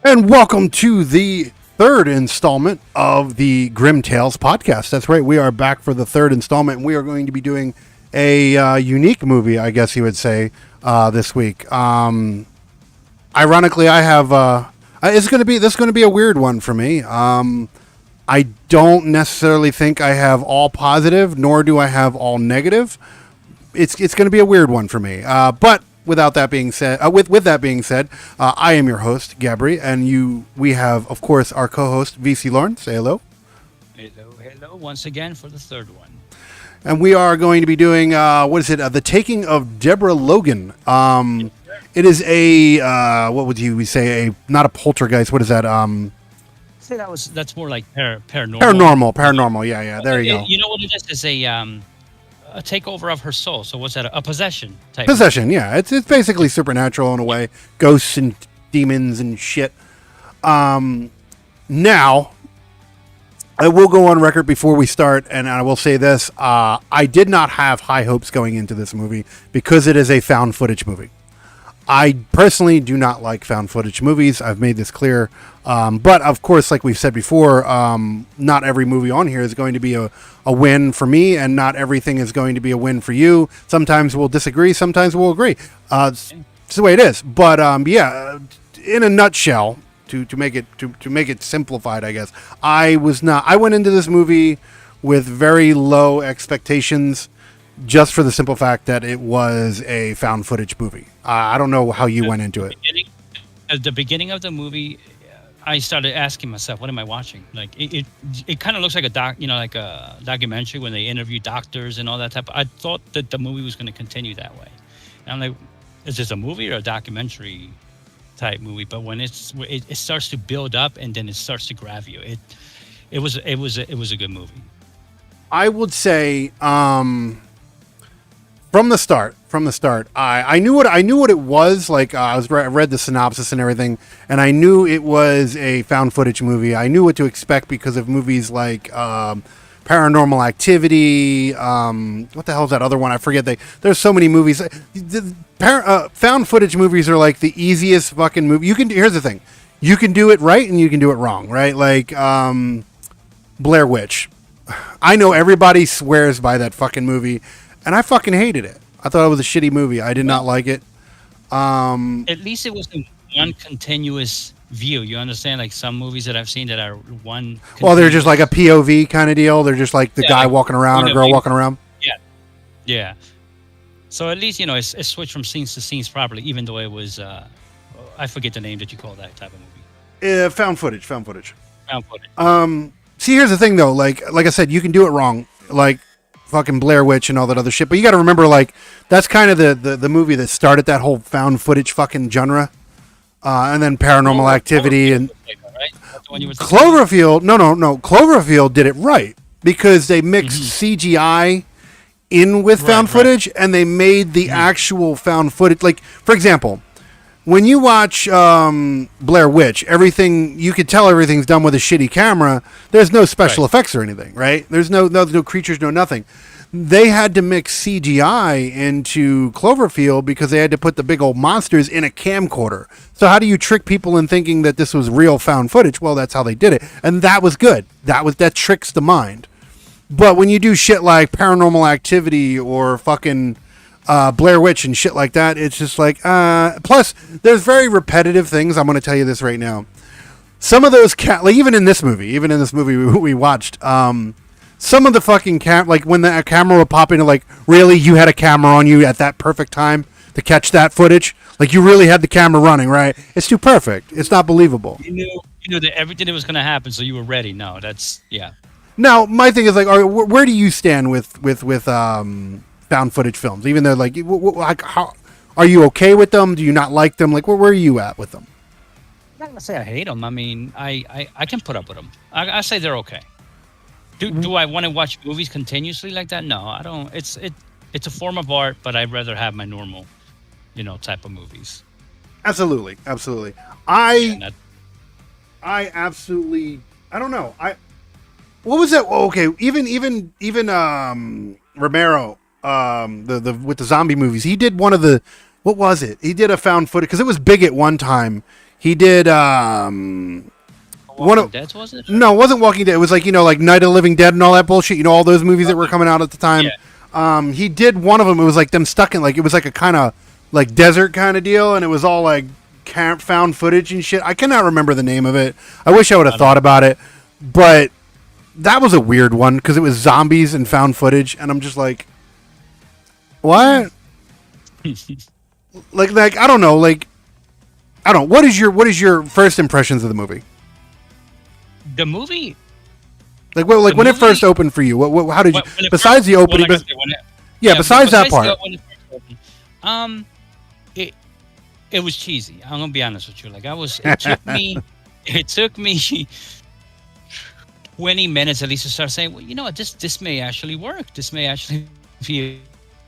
And welcome to the third installment of the Grimm Tales podcast. That's right, we are back for the third installment, and we are going to be doing a unique movie, I guess you would say, this week. Ironically, I have this is going to be a weird one for me. I don't necessarily think I have all positive, nor do I have all negative. It's going to be a weird one for me, but. Without that being said, with that being said, I am your host, Gabri, and we have, of course, our co-host, VC Lauren. Say hello. Hello, once again for the third one. And we are going to be doing, The Taking of Deborah Logan. It is what would you say, not a poltergeist, what is that? See, that's more like paranormal. Paranormal, yeah, there you go. You know what it is? It's a takeover of her soul. So what's that? A possession type. Possession, yeah. It's basically supernatural in a way. Ghosts and demons and shit. Now, I will go on record before we start, and I will say this. I did not have high hopes going into this movie because it is a found footage movie. I personally do not like found footage movies. I've made this clear. But, of course, like we've said before, not every movie on here is going to be a win for me, and not everything is going to be a win for you. Sometimes we'll disagree. Sometimes we'll agree. It's the way it is. But, in a nutshell, to make it simplified, I guess, I went into this movie with very low expectations, just for the simple fact that it was a found footage movie. I don't know how you went into it. At the beginning of the movie, I started asking myself, "What am I watching?" Like it kind of looks like a documentary when they interview doctors and all that type. I thought that the movie was going to continue that way. And I'm like, is this a movie or a documentary type movie? But when it starts to build up and then it starts to grab you, it was a good movie. I would say. From the start, I knew what it was. Like I read the synopsis and everything, and I knew it was a found footage movie. I knew what to expect because of movies like Paranormal Activity. What the hell is that other one? I forget. There's so many movies. Found footage movies are like the easiest fucking movie. Here's the thing: you can do it right and you can do it wrong, right? Like Blair Witch. I know everybody swears by that fucking movie. And I fucking hated it. I thought it was a shitty movie. I did not like it. At least it wasn't one continuous view. You understand? Like some movies that I've seen that are one. Well, they're just like a POV kind of deal. They're just like the guy walking around or girl walking around. Yeah. So at least, it switched from scenes to scenes properly, even though it was, I forget the name that you call that type of movie. Found footage. See, here's the thing, though. Like I said, you can do it wrong. Like, fucking Blair Witch and all that other shit, but you got to remember, like, that's kind of the movie that started that whole found footage fucking genre, and then Paranormal Activity and Cloverfield. No, Cloverfield did it right because they mixed CGI in with found footage, and they made the actual found footage. Like, for example, when you watch Blair Witch, you could tell everything's done with a shitty camera. There's no special effects or anything, right? There's no creatures, no nothing. They had to mix CGI into Cloverfield because they had to put the big old monsters in a camcorder. So how do you trick people in thinking that this was real found footage? Well, that's how they did it. And that was good. That tricks the mind. But when you do shit like Paranormal Activity or fucking Blair Witch and shit like that, it's just like plus there's very repetitive things. I'm going to tell you this right now. Some of those even in this movie we watched, some of the fucking like when the camera would pop into, like, really, you had a camera on you at that perfect time to catch that footage, like you really had the camera running, right? It's too perfect. It's not believable. You knew that everything that was going to happen, so you were ready. No, that's Now my thing is, like, where do you stand with found footage films? Even though, like, how are you okay with them? Do you not like them? Like, where are you at with them? I'm not gonna say I hate them. I mean, I can put up with them. I say they're okay. Do I want to watch movies continuously like that? No, I don't. It's a form of art, but I'd rather have my normal, type of movies. Absolutely. I absolutely. I don't know. What was that? Oh, okay, even Romero, with the zombie movies, he did one of the. What was it? He did a found footage because it was big at one time. He did Walking Dead, was it? No, it wasn't Walking Dead. It was like like Night of the Living Dead and all that bullshit. All those movies that were coming out at the time. Yeah. He did one of them. It was like them stuck in it was like a kind of like desert kind of deal, and it was all like found footage and shit. I cannot remember the name of it. I wish I would have thought about it, but that was a weird one because it was zombies and found footage, and I'm just like, what? like I don't know. I don't. What is your first impressions of the movie? The movie. When it first opened for you, how did you? Besides the opening, besides that part. It was cheesy. I'm gonna be honest with you. It took me 20 minutes at least to start saying, well, you know what, this may actually work. This may actually be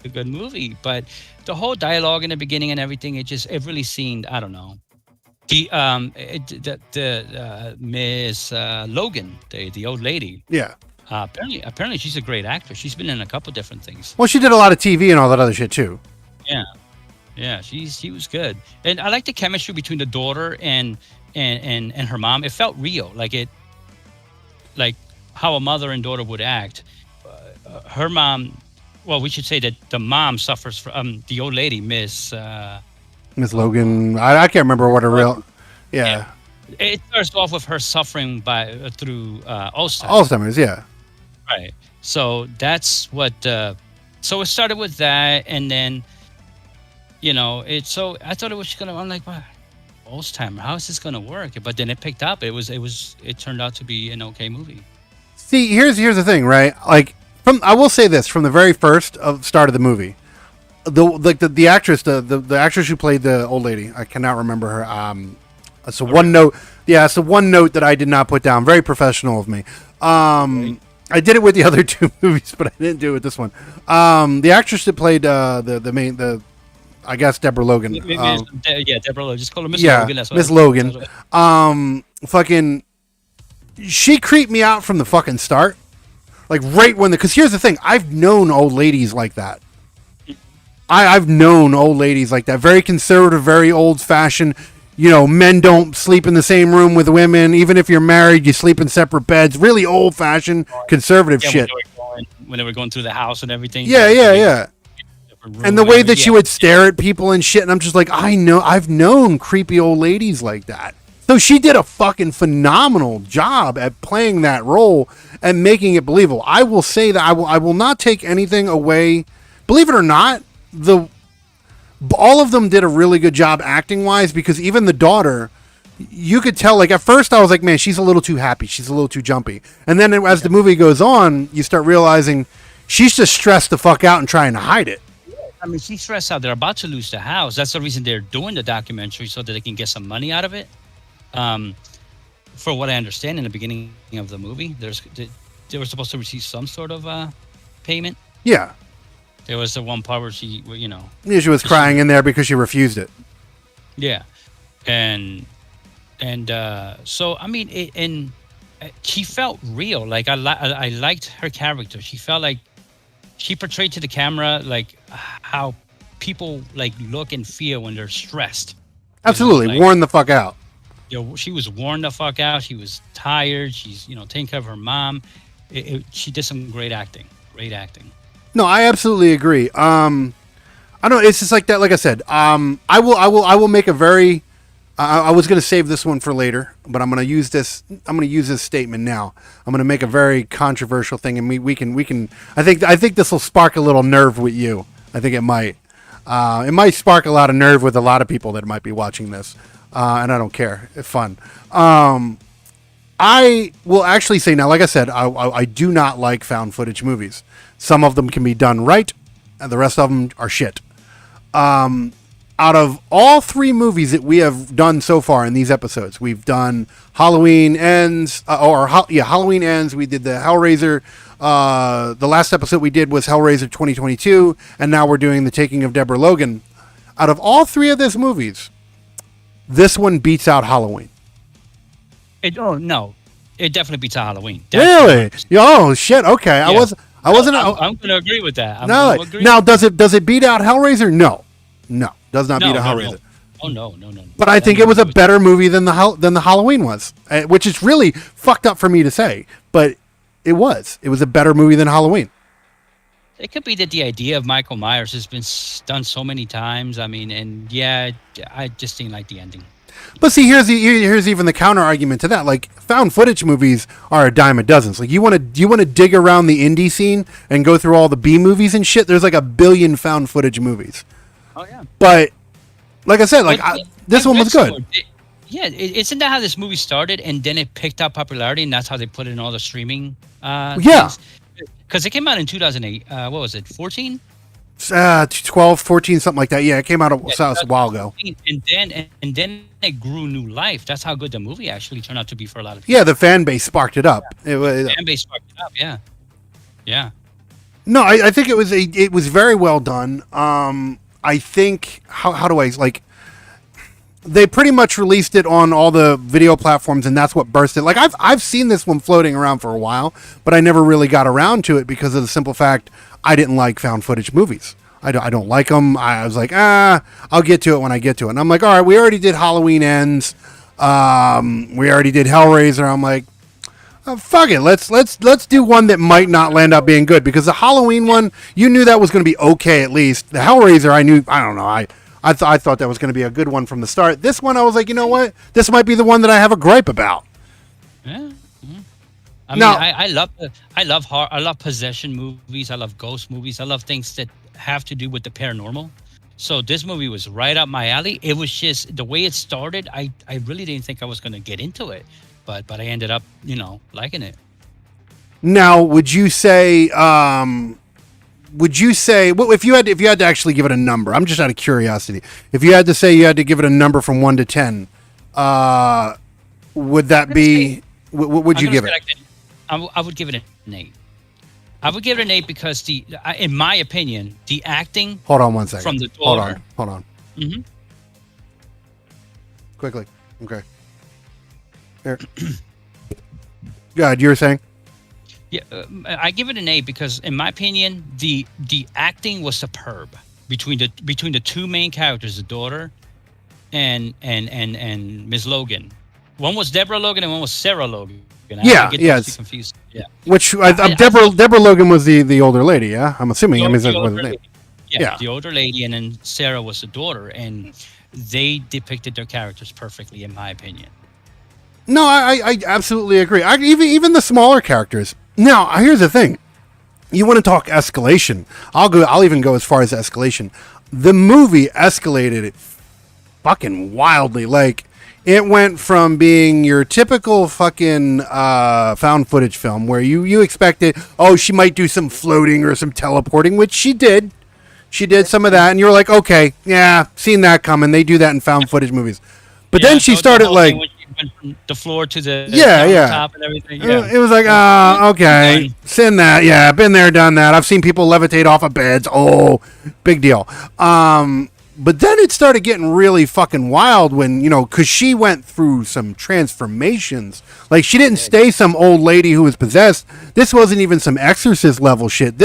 a good movie. But the whole dialogue in the beginning and everything, it really seemed, I don't know. Miss Logan, the old lady. Yeah. Apparently she's a great actress. She's been in a couple different things. Well, she did a lot of TV and all that other shit too. Yeah, she was good, and I like the chemistry between the daughter and her mom. It felt real, like how a mother and daughter would act. Her mom, well, we should say that the mom suffers from the old lady, Miss Logan. I can't remember what her real. Yeah. It starts off with her suffering through Alzheimer's. Alzheimer's, yeah. Right. So that's what. So it started with that, and then. So I thought it was gonna. I'm like, wow, Alzheimer's. How is this gonna work? But then it picked up. It turned out to be an okay movie. See, here's the thing, right? I will say this from the very first start of the movie, the actress, the actress who played the old lady. I cannot remember her. It's one note. Yeah, it's the one note that I did not put down. Very professional of me. Right. I did it with the other two movies, but I didn't do it with this one. The actress that played I guess Deborah Logan. Deborah Logan. Just call her Miss Logan. That's Miss Logan. Fucking, she creeped me out from the fucking start. Right when because here's the thing, I've known old ladies like that. I've known old ladies like that. Very conservative, very old fashioned. Men don't sleep in the same room with women. Even if you're married, you sleep in separate beds. Really old fashioned, conservative shit. When they were going through the house and everything. Yeah. And the way that she would stare at people and shit, and I'm just like, I've known creepy old ladies like that. So she did a fucking phenomenal job at playing that role and making it believable. I will say that I will not take anything away. Believe it or not, all of them did a really good job acting wise, because even the daughter, you could tell, at first I was like, man, she's a little too happy. She's a little too jumpy. And then as the movie goes on, you start realizing she's just stressed the fuck out and trying to hide it. I mean, she's stressed out. They're about to lose the house. That's the reason they're doing the documentary, so that they can get some money out of it. For what I understand, in the beginning of the movie, they were supposed to receive some sort of payment. Yeah. There was the one part where she was crying in there because she refused it. Yeah, and so I mean, she felt real. I liked her character. She felt like. She portrayed to the camera how people look and feel when they're stressed. Absolutely, worn the fuck out. She was worn the fuck out. She was tired. She's taking care of her mom. She did some great acting. Great acting. No, I absolutely agree. I don't know. It's just like that. Like I said, I will make a very. I was going to save this one for later, but I'm going to use this. I'm going to use this statement now. I'm going to make a very controversial thing, and we can. I think this will spark a little nerve with you. I think it might. It might spark a lot of nerve with a lot of people that might be watching this, and I don't care. It's fun. I will actually say now, like I said, I do not like found footage movies. Some of them can be done right, and the rest of them are shit. Out of all three movies that we have done so far in these episodes, we've done Halloween Ends, Halloween Ends. We did the Hellraiser. The last episode we did was Hellraiser 2022, and now we're doing The Taking of Deborah Logan. Out of all three of these movies, this one beats out Halloween. No, it definitely beats out Halloween. Really? Oh shit. Okay, yeah. I wasn't. I'm going to agree with that. Now, does it beat out Hellraiser? No, does not beat out Hellraiser. Oh no, no, no. But I think it was a better movie than the Halloween was, which is really fucked up for me to say, but it was. It was a better movie than Halloween. It could be that the idea of Michael Myers has been done so many times. I mean, and yeah, I just didn't like the ending. But see, here's even the counter argument to that. Like, found footage movies are a dime a dozen. So, like, you want to dig around the indie scene and go through all the B movies and shit. There's like a billion found footage movies. Oh yeah. But like I said, like this one was good. Isn't that how this movie started, and then it picked up popularity, and that's how they put it in all the streaming? Because it came out in 2008. What was it? 14? 12, 14, something like that. Yeah, it came out a while ago. And then it grew new life. That's how good the movie actually turned out to be for a lot of people. Yeah, the fan base sparked it up. The fan base sparked it up. Yeah, yeah. No, I think it was very well done. I think how do I like? They pretty much released it on all the video platforms, and that's what burst it. Like I've seen this one floating around for a while, but I never really got around to it because of the simple fact I didn't like found footage movies. I don't like them. I was like, I'll get to it when I get to it. And I'm like, all right, we already did Halloween Ends. We already did Hellraiser. I'm like, fuck it. Let's do one that might not land up being good, because the Halloween one, you knew that was going to be okay at least. The Hellraiser, I don't know. I thought that was going to be a good one from the start. This one, I was like, you know what? This might be the one that I have a gripe about. Yeah. I mean, I love possession movies. I love ghost movies. I love things that have to do with the paranormal. So this movie was right up my alley. It was just the way it started. I really didn't think I was going to get into it, but I ended up, liking it. Now, would you say if you had to actually give it a number? I'm just out of curiosity. If you had to say you had to give it a number from 1 to 10, would that be? What would you give it? I would give it an 8. I would give it an 8 because in my opinion, the acting. Hold on one second. From the daughter. Hold on. Mm-hmm. Quickly. Okay. Here. God, you were saying? Yeah, I give it an 8 because, in my opinion, the acting was superb between the two main characters, the daughter and Ms. Logan. One was Deborah Logan and one was Sarah Logan. Yeah. Confused. Yeah. Which Deborah Logan was the older lady. Yeah, I'm assuming. The older lady, and then Sarah was the daughter, and they depicted their characters perfectly, in my opinion. No, I absolutely agree. Even the smaller characters. Now, here's the thing. You want to talk escalation? I'll even go as far as escalation. The movie escalated it fucking wildly. Like, it went from being your typical fucking found footage film where you expected, she might do some floating or some teleporting, which she did. She did some of that, and you're like, okay, yeah, seen that coming. They do that in found footage movies. But then she started like. Went from the floor to the top and everything. Yeah. It was like, okay, seen that. Yeah, been there, done that. I've seen people levitate off of beds. Oh, big deal. But then it started getting really fucking wild when, because she went through some transformations. Like, she didn't stay some old lady who was possessed. This wasn't even some Exorcist level shit.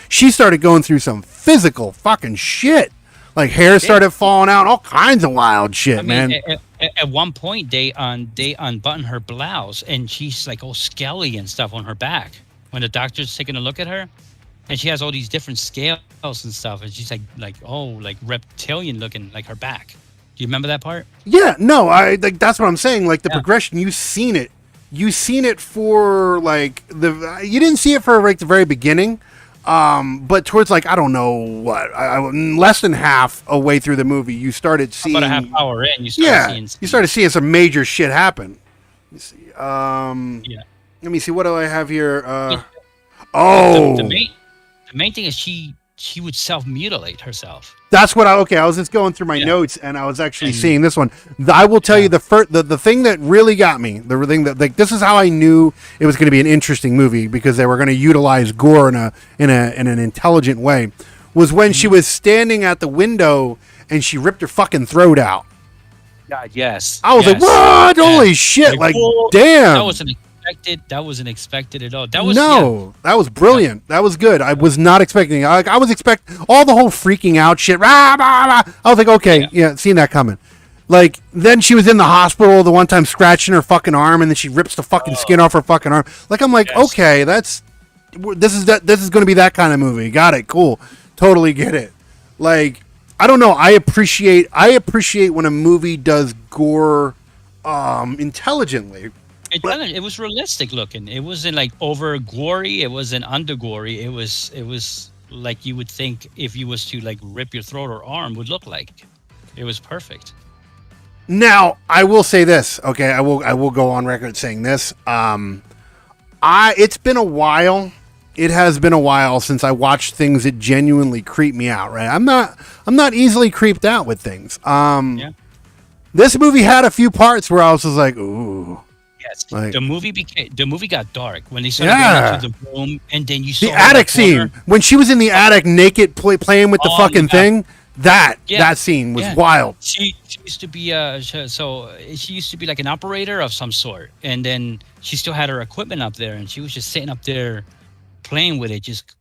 She started going through some physical fucking shit. Like, hair started falling out, all kinds of wild shit, man. At one point, they unbutton her blouse, and she's like all scaly and stuff on her back. When the doctor's taking a look at her, and she has all these different scales and stuff, and she's like reptilian looking, like her back. Do you remember that part? Yeah, no, that's what I'm saying. Like the progression, you've seen it. You've seen it for like you didn't see it for like the very beginning. But towards like, I don't know what, less than half a way through the movie, you started seeing. About a half hour in, you started seeing some major shit happen. Let me see. Let me see. What do I have here? The main thing is she would self-mutilate herself. That's what I was just going through my notes, and I was actually seeing this one. I will tell you the thing that really got me, the thing that, like, this is how I knew it was going to be an interesting movie, because they were going to utilize gore in an intelligent way, was when she was standing at the window and she ripped her fucking throat out. God, yes. I was like, what? Holy shit! Like, damn. That wasn't expected at all. That was brilliant. That was good. I was not expecting it. I was expecting all the whole freaking out shit. Rah, rah, rah. I was like, okay, seen that coming. Like, then she was in the hospital the one time scratching her fucking arm, and then she rips the fucking skin off her fucking arm. Like, I'm like, Yes. okay, this is going to be that kind of movie. Got it. Cool. Totally get it. Like, I don't know. I appreciate when a movie does gore intelligently. It was realistic looking. It wasn't like over gory. It wasn't under gory. It was like you would think if you was to like rip your throat or arm would look like. It was perfect. Now, I will say this. Okay, I will go on record saying this. It's been a while. It has been a while since I watched things that genuinely creep me out. Right, I'm not easily creeped out with things. Yeah. This movie had a few parts where I was just like, ooh. Yes. Like- the movie got dark when they started going into the room, and then you saw The attic scene when she was in the attic naked playing with the fucking thing. That scene was wild. She used to be she used to be like an operator of some sort, and then she still had her equipment up there, and she was just sitting up there playing with it. Just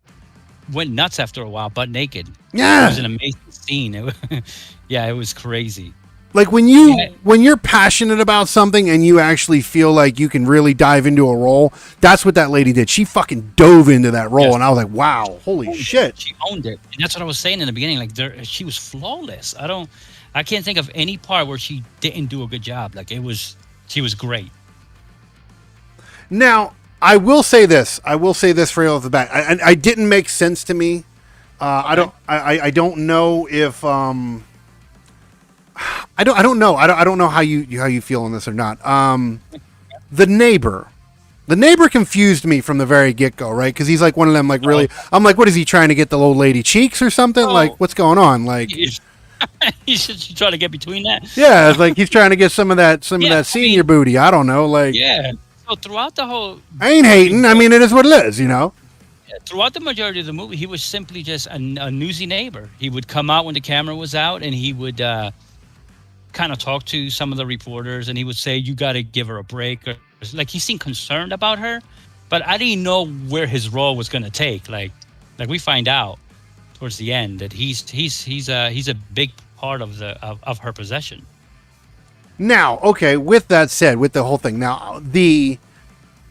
went nuts after a while, butt naked. Yeah, it was an amazing scene. It was crazy. Like when you're passionate about something and you actually feel like you can really dive into a role, that's what that lady did. She fucking dove into that role, and I was like, "Wow, holy shit!" She owned it, and that's what I was saying in the beginning. Like she was flawless. I can't think of any part where she didn't do a good job. Like she was great. Now, I will say this right off the bat. I didn't make sense to me. I don't know if I don't know. I don't know how you feel on this or not. The neighbor confused me from the very get go, right? Because he's like one of them, like really. I'm like, what is he trying to get the old lady cheeks or something? Like, what's going on? Like, he's trying to get between that. Yeah, it's like he's trying to get some of that senior booty. I don't know, like. Yeah. So throughout the whole, I ain't hating. I mean, it is what it is, you know. Throughout the majority of the movie, he was simply just a newsy neighbor. He would come out when the camera was out, and he would kind of talk to some of the reporters, and he would say, "You got to give her a break." Or, like, he seemed concerned about her, but I didn't know where his role was going to take. Like we find out towards the end that he's a big part of her possession. Now, okay, with that said, with the whole thing, now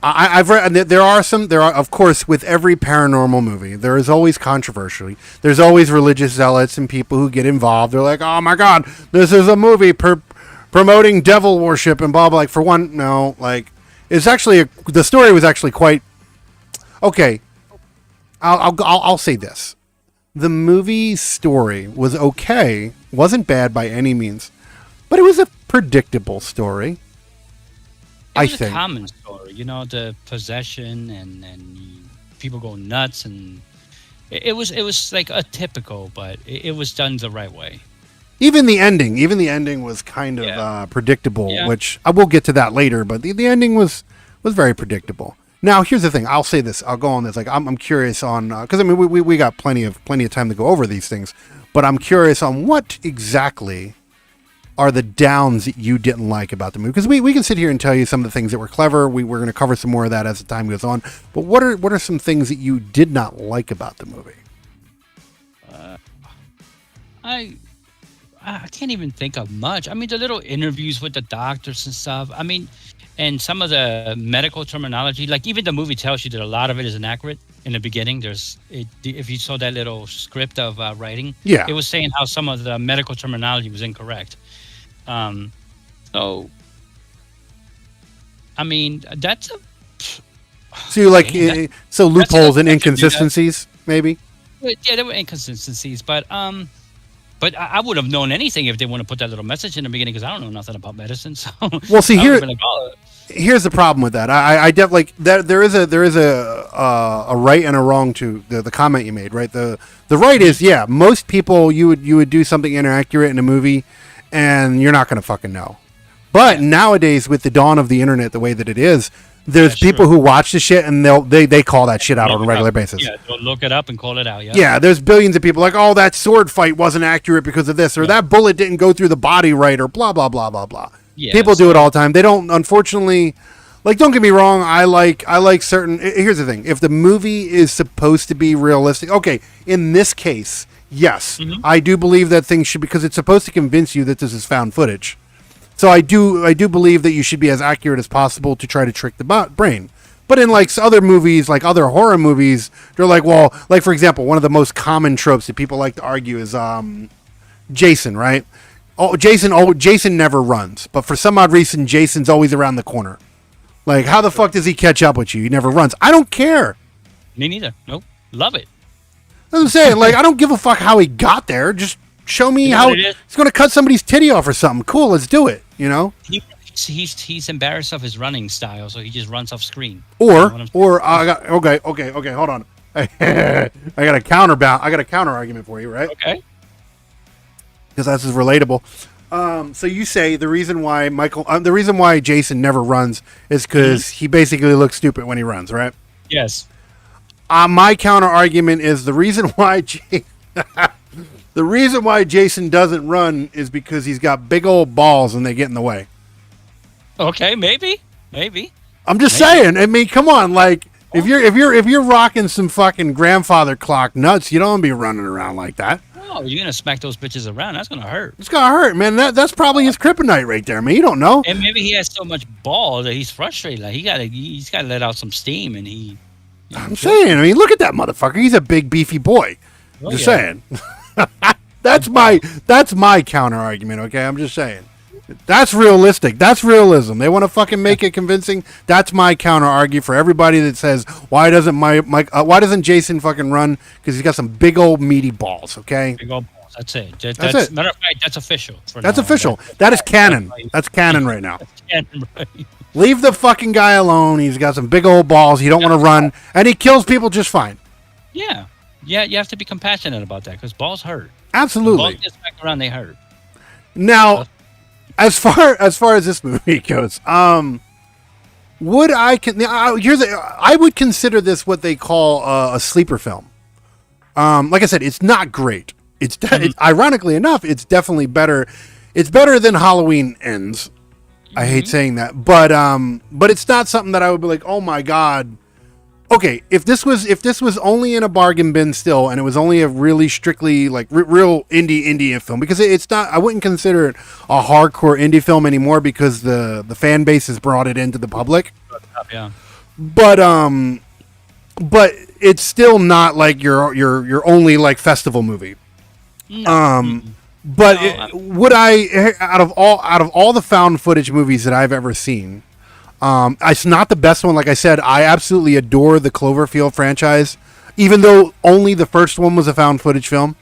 I've read there are of course with every paranormal movie there is always controversy. There's always religious zealots and people who get involved. They're like, oh my god, this is a movie promoting devil worship and blah blah. Like, for one, no, like it's actually the story was actually quite okay. I'll say this: the movie story was okay, wasn't bad by any means, but it was a predictable story. It was a common story, you know, the possession and people go nuts, and it was like a typical, but it was done the right way. Even the ending was kind of predictable, which I will get to that later. But the ending was very predictable. Now, here's the thing. I'll say this. I'll go on this. Like, I'm curious on because I mean we got plenty of time to go over these things, but I'm curious on what exactly are the downs that you didn't like about the movie? Because we can sit here and tell you some of the things that were clever. We're going to cover some more of that as the time goes on. But what are some things that you did not like about the movie? I can't even think of much. I mean, the little interviews with the doctors and stuff. I mean, and some of the medical terminology. Like, even the movie tells you that a lot of it is inaccurate in the beginning. If you saw that little script of writing, it was saying how some of the medical terminology was incorrect. So, I mean, that's a... So you like loopholes and inconsistencies, maybe? Yeah, there were inconsistencies, but I would have known anything if they want to put that little message in the beginning, because I don't know nothing about medicine. So, well, see, here's the problem with that. I definitely like there is a right and a wrong to the comment you made. Right, the right is most people you would do something inaccurate in a movie, and you're not going to fucking know. But nowadays, with the dawn of the internet, the way that it is, there's people who watch the shit and they call that shit out on a regular basis. Yeah, they'll look it up and call it out. Yeah, there's billions of people like, oh, that sword fight wasn't accurate because of this, or that bullet didn't go through the body right, or blah blah blah blah blah. Yeah, people do it all the time. They don't, unfortunately. Like, don't get me wrong. I like certain. Here's the thing: if the movie is supposed to be realistic, okay. In this case, yes, I do believe that thing should, because it's supposed to convince you that this is found footage. So I do believe that you should be as accurate as possible to try to trick the brain. But in like other movies, like other horror movies, they're like, well, like for example, one of the most common tropes that people like to argue is Jason, right? Jason never runs, but for some odd reason, Jason's always around the corner. Like, how the fuck does he catch up with you? He never runs. I don't care. Me neither. Nope. Love it. That's what I'm saying. Like, I don't give a fuck how he got there. Just show me how he's going to cut somebody's titty off or something. Cool, let's do it. You know. He's embarrassed of his running style, so he just runs off screen. Or I got okay. Hold on. I got a counter argument for you, right? Okay. Because that's relatable. So you say the reason why Jason never runs is because he basically looks stupid when he runs, right? Yes. My counter argument is the reason why Jason doesn't run is because he's got big old balls and they get in the way. Okay, maybe. I'm just saying. I mean, come on, like if you're rocking some fucking grandfather clock nuts, you don't want to be running around like that. Oh, you're gonna smack those bitches around. That's gonna hurt. It's gonna hurt, man. That's probably his kryptonite right there, man. You don't know. And maybe he has so much ball that he's frustrated. Like he's gotta let out some steam, and he. I'm saying. I mean, look at that motherfucker. He's a big beefy boy. Just saying. That's my counter argument. Okay, I'm just saying. That's realistic. That's realism. They want to fucking make it convincing. That's my counter argue for everybody that says why doesn't Jason fucking run? Because he's got some big old meaty balls. Okay. Big old balls. That's it. That's it. Matter of fact, that's official. That's official. That is canon. That's canon right now. That's canon, right? Leave the fucking guy alone. He's got some big old balls. He don't want to run, and he kills people just fine. Yeah. You have to be compassionate about that because balls hurt. Absolutely. When balls get smacked around, they hurt. Now. As far as this movie goes, I would consider this what they call a sleeper film. Like I said, it's not great. It's ironically enough, it's definitely better. It's better than Halloween Ends. I hate saying that, but it's not something that I would be like, oh my god. Okay, if this was only in a bargain bin still, and it was only a really strictly like real indie film, because it's not, I wouldn't consider it a hardcore indie film anymore because the fan base has brought it into the public. Yeah. But it's still not like your only like festival movie. No. Would I out of all the found footage movies that I've ever seen? It's not the best one. Like I said, I absolutely adore the Cloverfield franchise, even though only the first one was a found footage film.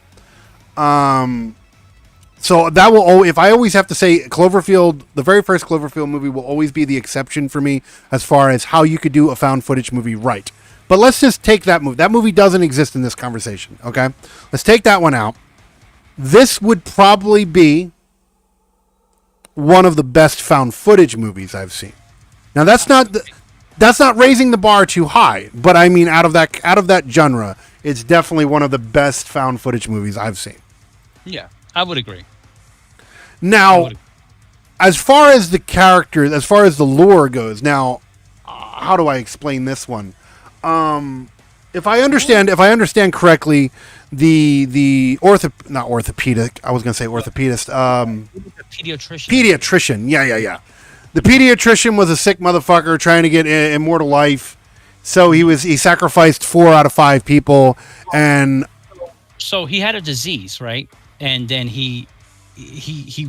So that will, if I always have to say Cloverfield, the very first Cloverfield movie will always be the exception for me as far as how you could do a found footage movie right. But let's just take that movie. That movie doesn't exist in this conversation. Okay, let's take that one out. This would probably be one of the best found footage movies I've seen. Now that's not raising the bar too high, but I mean out of that genre, it's definitely one of the best found footage movies I've seen. Yeah, I would agree. Now, as far as the characters, as far as the lore goes, now how do I explain this one? If I understand correctly, the orthopedic. I was going to say orthopedist. Pediatrician. Yeah. The pediatrician was a sick motherfucker trying to get immortal life, so he sacrificed 4 out of 5 people, and so he had a disease, right? And then he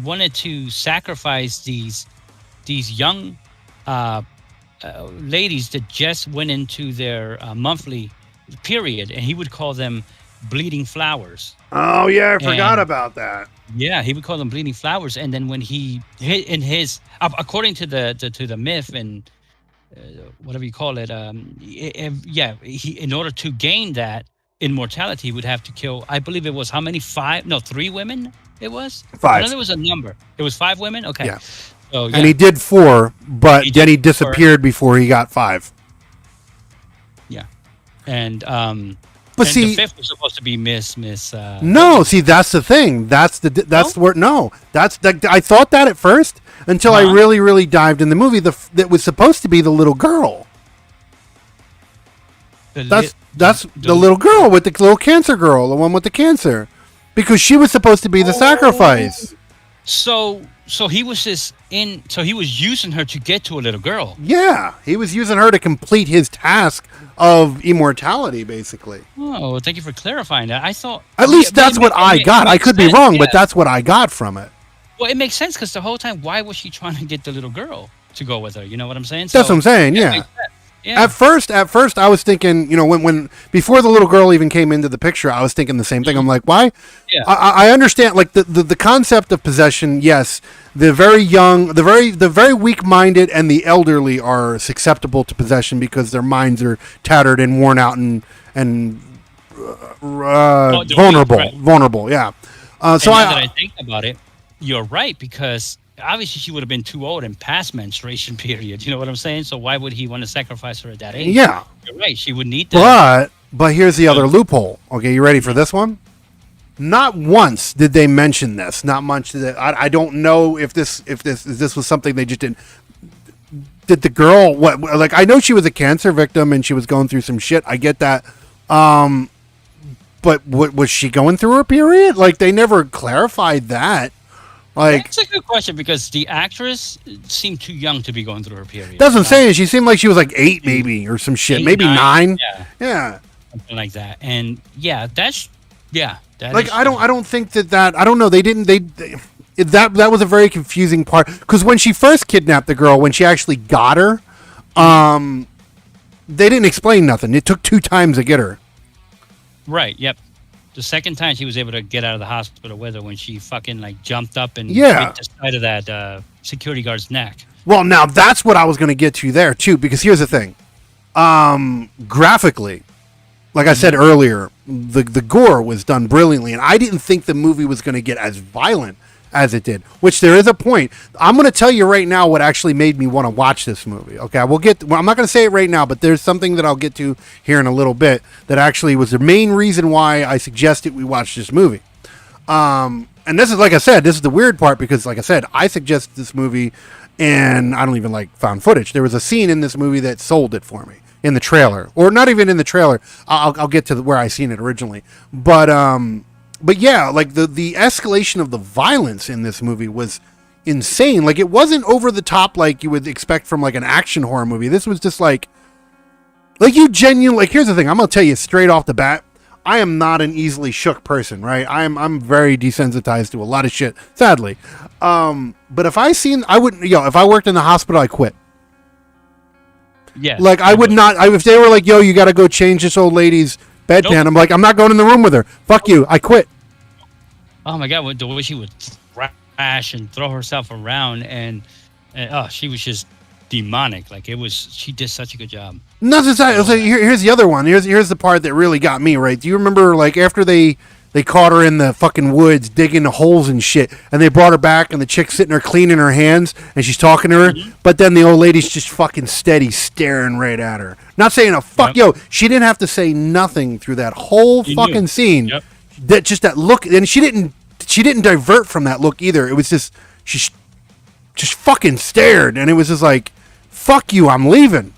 wanted to sacrifice these young ladies that just went into their monthly period, and he would call them bleeding flowers. Oh yeah, I forgot about that. Yeah, he would call them bleeding flowers, and then when he hit in his, according to the myth and whatever you call it, he, in order to gain that immortality, he would have to kill. I believe it was how many? 3 women. It was 5. I know there was a number. It was 5 women. Okay. Yeah. So, and he did 4, but then he disappeared before he got 5. Yeah, and but and see, the 5th was supposed to be Miss. No, see, that's the thing. That's where I thought that at first until I really, really dived in the movie. That was supposed to be the little girl. That's the little girl with the little cancer girl, the one with the cancer, because she was supposed to be the sacrifice. So he was so he was using her to get to a little girl. Yeah, he was using her to complete his task of immortality, basically. Oh, thank you for clarifying that. I thought At least that's what I got. I could be wrong, but that's what I got from it. Well, it makes sense because the whole time, why was she trying to get the little girl to go with her? You know what I'm saying? That's what I'm saying. Yeah. Yeah. At first, I was thinking, when before the little girl even came into the picture, I was thinking the same thing. I'm like, why? Yeah. I understand, like the concept of possession. Yes, the very young, the very weak-minded, and the elderly are susceptible to possession because their minds are tattered and worn out and vulnerable. Right. Vulnerable. Yeah. So now that I think about it, you're right, because obviously she would have been too old and past menstruation period. You know what I'm saying? So why would he want to sacrifice her at that age? Yeah. You're right. She would need that. But here's the other loophole. Okay, you ready for this one? Not once did they mention this. Not much. I don't know if this was something they just didn't. Did the girl what? Like, I know she was a cancer victim and she was going through some shit. I get that. But what was she going through her period? Like, they never clarified that. Like, that's a good question, because the actress seemed too young to be going through her period. That's what I'm saying. She seemed like she was like 8 maybe or some shit. 8, Maybe 9. Yeah. Something like that. And that like, I don't think that I don't know. They didn't that was a very confusing part, because when she first kidnapped the girl, when she actually got her, they didn't explain nothing. It took 2 times to get her. Right. Yep. The second time she was able to get out of the hospital with her, when she fucking like jumped up and hit the side of that security guard's neck. Well, now that's what I was going to get to there too, because here's the thing. Graphically, like I said earlier, the gore was done brilliantly, and I didn't think the movie was going to get as violent as it did, which there is a point. I'm going to tell you right now what actually made me want to watch this movie. Okay, I'm not going to say it right now, but there's something that I'll get to here in a little bit that actually was the main reason why I suggested we watch this movie. And this is, like I said, this is the weird part, because, like I said, I suggested this movie, and I don't even like found footage. There was a scene in this movie that sold it for me in the trailer, or not even in the trailer. I'll get to where I seen it originally, But yeah, like the escalation of the violence in this movie was insane. Like, it wasn't over the top like you would expect from like an action horror movie. This was just like you genuinely, like, here's the thing. I'm going to tell you straight off the bat. I am not an easily shook person, right? I'm very desensitized to a lot of shit, sadly. But if if I worked in the hospital, I quit. Yeah. Like, I would not, if they were like, yo, you got to go change this old lady's bedpan. Nope. I'm like, I'm not going in the room with her. Fuck you. I quit. Oh my God. The way she would thrash and throw herself around, and she was just demonic. Like, she did such a good job. Not just that. Here's the other one. Here's the part that really got me, right? Do you remember, like, after they caught her in the fucking woods digging holes and shit, and they brought her back, and the chick's sitting there cleaning her hands, and she's talking to her, but then the old lady's just fucking steady staring right at her. Not saying a fuck. Yep. Yo, she didn't have to say nothing through that whole fucking scene. Yep. That look, and she didn't divert from that look either. It was just, she just fucking stared, and it was just like, fuck you, I'm leaving.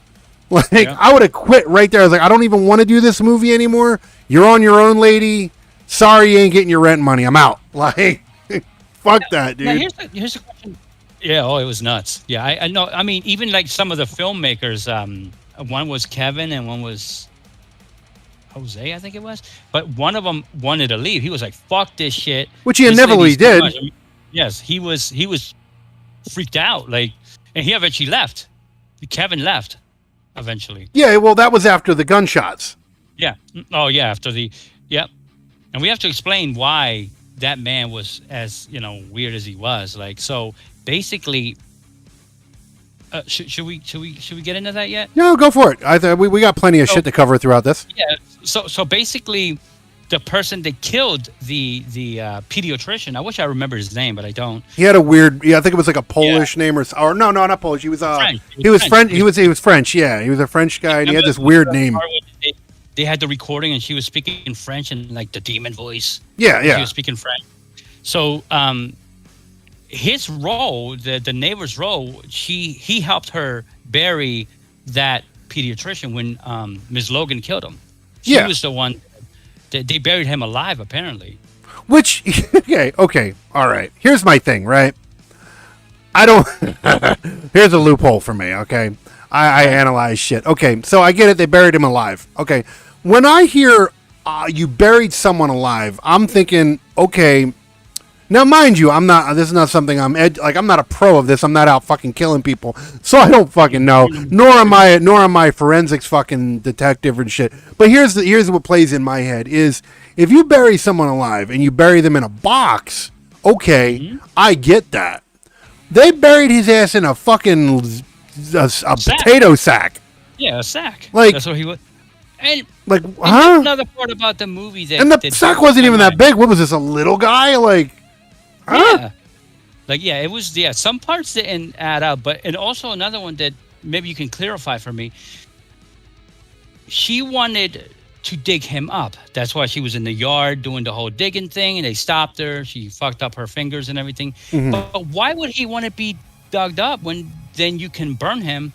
Like, I would have quit right there. I was like, I don't even want to do this movie anymore. You're on your own, lady. Sorry, you ain't getting your rent money. I'm out. Like, fuck that, dude. Now here's the question. Yeah, it was nuts. Yeah, I know. I mean, even like some of the filmmakers, one was Kevin and one was Jose, I think it was. But one of them wanted to leave. He was like, fuck this shit. Which he inevitably did. I mean, yes, he was freaked out. Like, and he eventually left. Kevin left eventually. Yeah, well, that was after the gunshots. Yeah. Oh, yeah, after the... Yep. And we have to explain why that man was as, weird as he was. Like, so basically, should we get into that yet? No, go for it. We got plenty of shit to cover throughout this. Yeah. So basically, the person that killed the pediatrician, I wish I remembered his name, but I don't. He had a weird, I think it was like a Polish name or no, not Polish. He was French. He was French. He was French. Yeah, he was a French guy, and he had this weird name. They had the recording, and she was speaking in French in like the demon voice. Yeah. She was speaking French. So his role, the neighbor's role, he helped her bury that pediatrician when Ms. Logan killed him. She was the one that they buried him alive, apparently. Which okay, all right. Here's my thing, right? I don't. Here's a loophole for me. Okay, I analyze shit. Okay, so I get it. They buried him alive. Okay, when I hear you buried someone alive, I'm thinking, okay. Now, mind you, I'm not. This is not something I'm not a pro of this. I'm not out fucking killing people, so I don't fucking know. Nor am I. Nor am I forensics fucking detective and shit. But here's what plays in my head is if you bury someone alive and you bury them in a box. Okay, I get that. They buried his ass in a fucking a potato sack. Yeah, a sack. Like that's what he was. And huh? Another part about the movie that and the sack wasn't even that big. What was this? A little guy? Like, huh? Yeah. It was. Yeah, some parts didn't add up, and also another one that maybe you can clarify for me. She wanted to dig him up. That's why she was in the yard doing the whole digging thing, and they stopped her. She fucked up her fingers and everything. Mm-hmm. But why would he want to be dug up when then you can burn him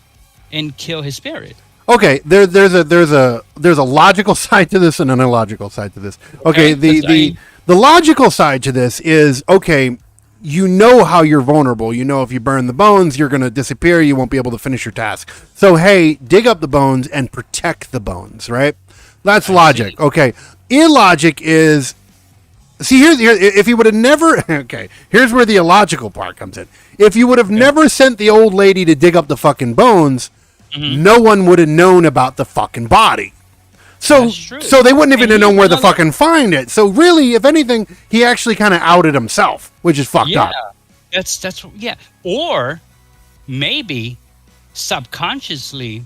and kill his spirit? Okay, there's a logical side to this and an illogical side to this. Okay, the logical side to this is okay. You know how you're vulnerable. You know if you burn the bones, you're going to disappear. You won't be able to finish your task. So hey, dig up the bones and protect the bones, right? That's logic. Okay. Illogic is here if you would have never okay, here's where the illogical part comes in. If you would have never sent the old lady to dig up the fucking bones, no one would have known about the fucking body. So they wouldn't even have known where to fucking find it. So really, if anything, he actually kind of outed himself, which is fucked up. That's or maybe subconsciously,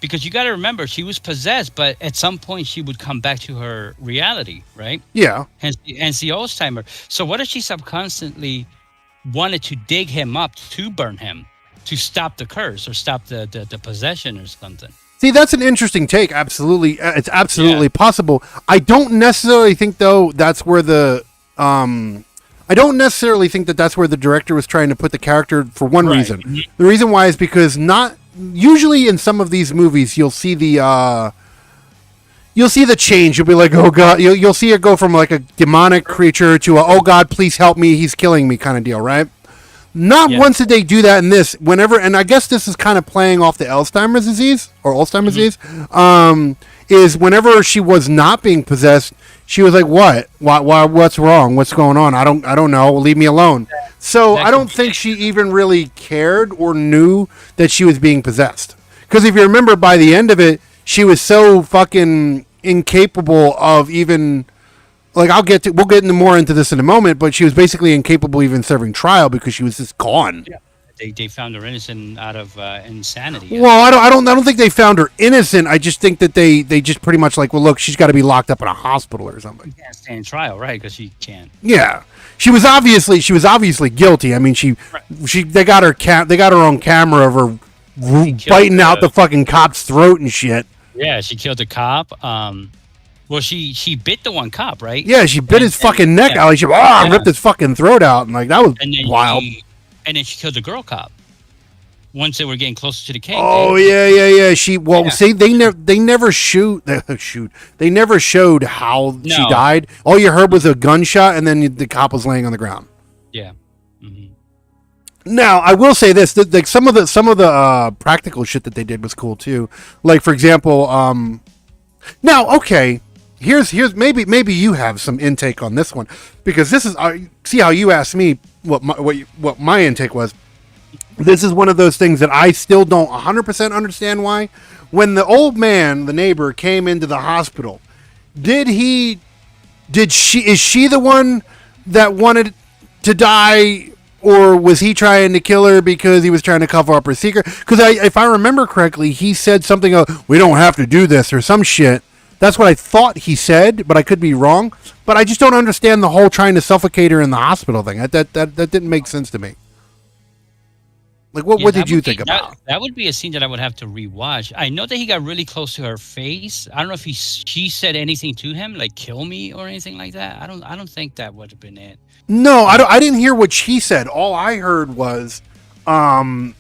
because you got to remember she was possessed, but at some point she would come back to her reality, right? Yeah. Hence the Alzheimer. So what if she subconsciously wanted to dig him up to burn him, to stop the curse or stop the possession or something? See, that's an interesting take. Absolutely, it's absolutely possible. I don't necessarily think though that's where the I don't necessarily think that that's where the director was trying to put the character for one reason. The reason why is because not usually in some of these movies you'll see the change. You'll be like, oh god, you'll see it go from like a demonic creature to a, oh god, please help me, he's killing me kind of deal, right? Not once did they do that in this. Whenever, and I guess this is kind of playing off the Alzheimer's disease or Alzheimer's disease. Is whenever she was not being possessed, she was like, "What? Why? What's wrong? What's going on? I don't know. Leave me alone." So I don't think she even really cared or knew that she was being possessed. Because if you remember, by the end of it, she was so fucking incapable of even. Like we'll get into more into this in a moment, but she was basically incapable of even serving trial because she was just gone. Yeah, they found her innocent out of insanity. Well, I don't think they found her innocent. I just think that they just pretty much like, well, look, she's got to be locked up in a hospital or something. She can't stand trial, right? Because she can't. Yeah, she was obviously guilty. I mean, they got her own camera of her biting out the fucking cop's throat and shit. Yeah, she killed the cop. Well, she bit the one cop, right? Yeah, she bit his fucking neck out. Like she ripped his fucking throat out, and like that was wild. And then she killed the girl cop. Once they were getting closer to the cave. Oh yeah. See, they never They never showed how she died. All you heard was a gunshot, and then the cop was laying on the ground. Yeah. Mm-hmm. Now I will say this: like some of the practical shit that they did was cool too. Like for example, now okay. Here's maybe you have some intake on this one because this is see how you asked me what my intake was. This is one of those things that I still don't 100% understand why. When the old man, the neighbor, came into the hospital, is she the one that wanted to die, or was he trying to kill her because he was trying to cover up her secret? Because if I remember correctly, he said something we don't have to do this or some shit. That's what I thought he said, but I could be wrong. But I just don't understand the whole trying to suffocate her in the hospital thing. That didn't make sense to me. Like, what did you think about? That would be a scene that I would have to rewatch. I know that he got really close to her face. I don't know if she said anything to him, like "kill me" or anything like that. I don't think that would have been it. No, I didn't hear what she said. All I heard was, I'm